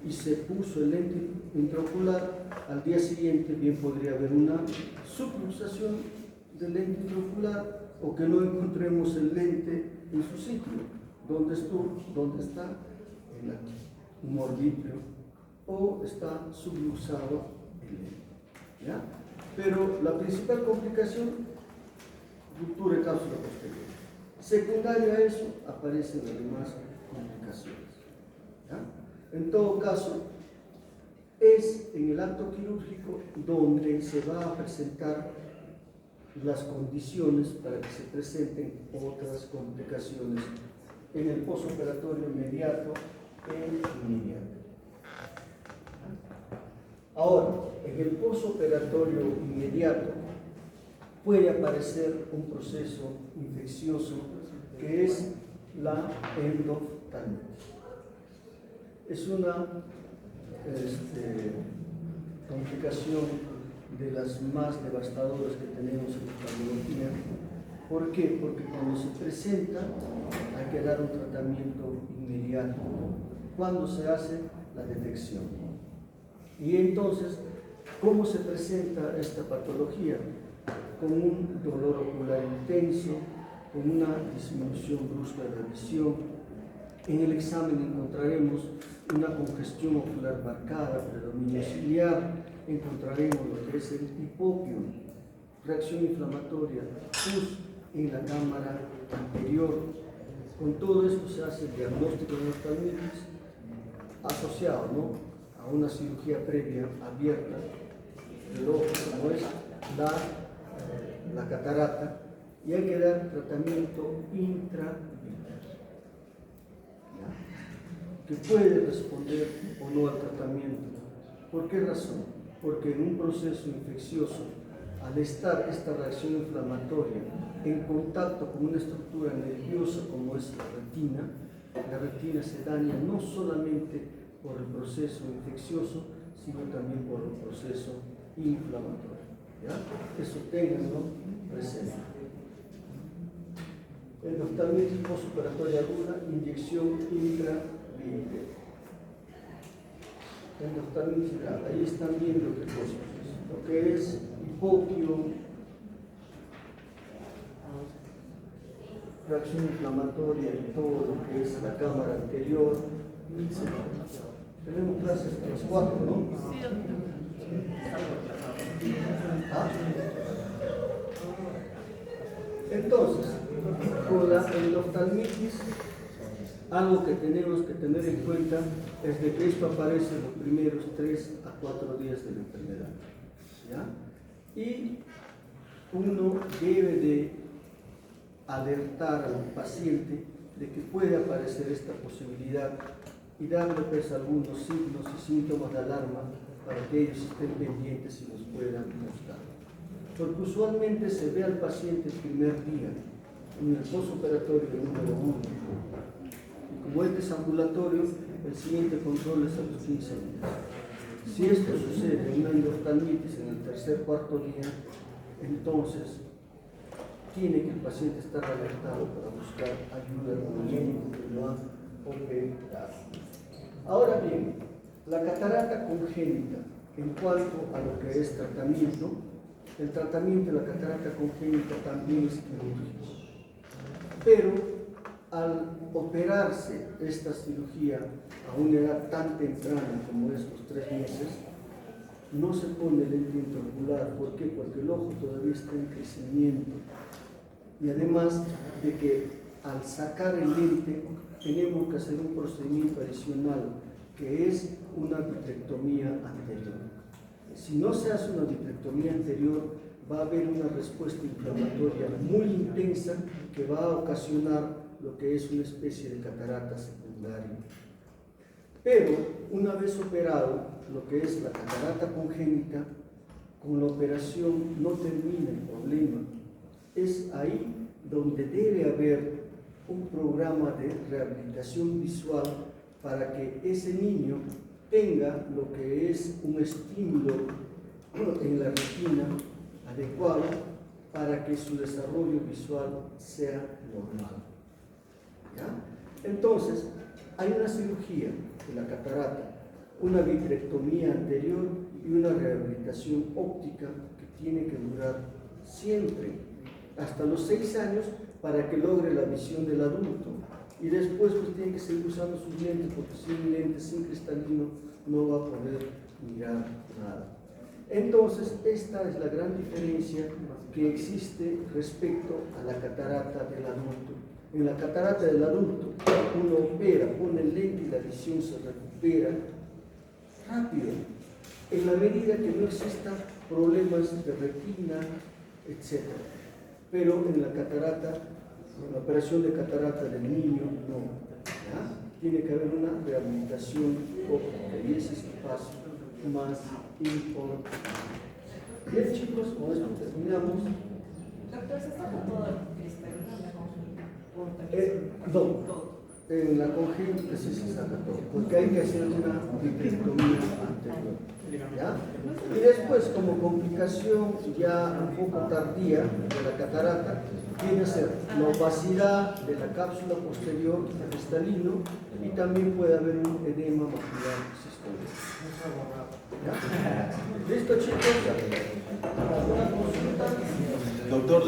y se puso el lente intraocular, al día siguiente bien podría haber una subluxación del lente intraocular o que no encontremos el lente en su sitio. ¿Dónde está? En aquí, un orbitrio, o está subluxado el lente. ¿Ya? Pero la principal complicación, ruptura de cápsula posterior. Secundario a eso, aparecen las demás complicaciones. ¿Ya? En todo caso, es en el acto quirúrgico donde se va a presentar las condiciones para que se presenten otras complicaciones en el posoperatorio inmediato e inmediato. Ahora, en el posoperatorio inmediato puede aparecer un proceso infeccioso que es la endoftalitis. Es una complicación de las más devastadoras que tenemos en la oftalmología. ¿Por qué? Porque cuando se presenta hay que dar un tratamiento inmediato cuando se hace la detección. Y entonces, ¿cómo se presenta esta patología? Con un dolor ocular intenso, con una disminución brusca de la visión. En el examen encontraremos una congestión ocular marcada, predominio ciliar, encontraremos lo que es el hipopio, reacción inflamatoria, pus en la cámara anterior. Con todo esto se hace el diagnóstico de oftálmitis asociado, ¿no?, a a una cirugía previa abierta del ojo, como es la catarata, y hay que dar tratamiento intravitreal, que puede responder o no al tratamiento. ¿Por qué razón? Porque en un proceso infeccioso, al estar esta reacción inflamatoria en contacto con una estructura nerviosa como es la retina se daña no solamente por el proceso infeccioso, sino también por el proceso inflamatorio. ¿Ya? Eso ténganlo presente. Endoftalmitis postoperatoria aguda, inyección intravitreal. Endoftalmitis grave, ahí están viendo lo que es hipopio, reacción inflamatoria y todo lo que es la cámara anterior, etc. Tenemos clases a las 4, ¿no? Sí, doctor. ¿Ah? Entonces, con la endoftalmitis, algo que tenemos que tener en cuenta es de que esto aparece en los primeros 3 a 4 días de la enfermedad. ¿Ya? Y uno debe de alertar al paciente de que puede aparecer esta posibilidad y darle pues algunos signos y síntomas de alarma para que ellos estén pendientes y nos puedan mostrar. Porque usualmente se ve al paciente el primer día, en el postoperatorio número 1. Y como este es ambulatorio, el siguiente control es a los 15 días. Si esto sucede en una endoftalmitis en el tercer cuarto día, entonces tiene que el paciente estar alertado para buscar ayuda de un médico que lo ha operado. Ahora bien, la catarata congénita, en cuanto a lo que es tratamiento, el tratamiento de la catarata congénita también es quirúrgico. Pero al operarse esta cirugía a una edad tan temprana como es los 3 meses, no se pone lente intraocular. ¿Por qué? Porque el ojo todavía está en crecimiento. Y además de que al sacar el lente tenemos que hacer un procedimiento adicional que es una vitrectomía anterior. Si no se hace una vitrectomía anterior, va a haber una respuesta inflamatoria muy intensa que va a ocasionar lo que es una especie de catarata secundaria. Pero una vez operado, lo que es la catarata congénita, con la operación no termina el problema. Es ahí donde debe haber un programa de rehabilitación visual para que ese niño tenga lo que es un estímulo en la retina adecuado para que su desarrollo visual sea normal. ¿Ya? Entonces, hay una cirugía de la catarata, una vitrectomía anterior y una rehabilitación óptica que tiene que durar siempre hasta los 6 años para que logre la visión del adulto. Y después pues tiene que seguir usando sus lentes, porque sin lentes, sin cristalino, no va a poder mirar nada. Entonces, esta es la gran diferencia que existe respecto a la catarata del adulto. En la catarata del adulto, uno opera, pone el lente y la visión se recupera rápido, en la medida que no existan problemas de retina, etc. Pero en la catarata, en la operación de catarata del niño, no. ¿Ya? Tiene que haber una rehabilitación óptica y ese es el paso más importante. Bien, chicos, con esto terminamos. Doctor, ¿se saca todo el cristalino en la consulta? No, en la congénita sí se saca todo, porque hay que hacer una vitrectomía anterior. ¿Ya? Y después, como complicación ya un poco tardía de la catarata, viene a ser la opacidad de la cápsula posterior del cristalino y también puede haber un edema macular sistémico. ¿Ya? ¿Listo, chicos?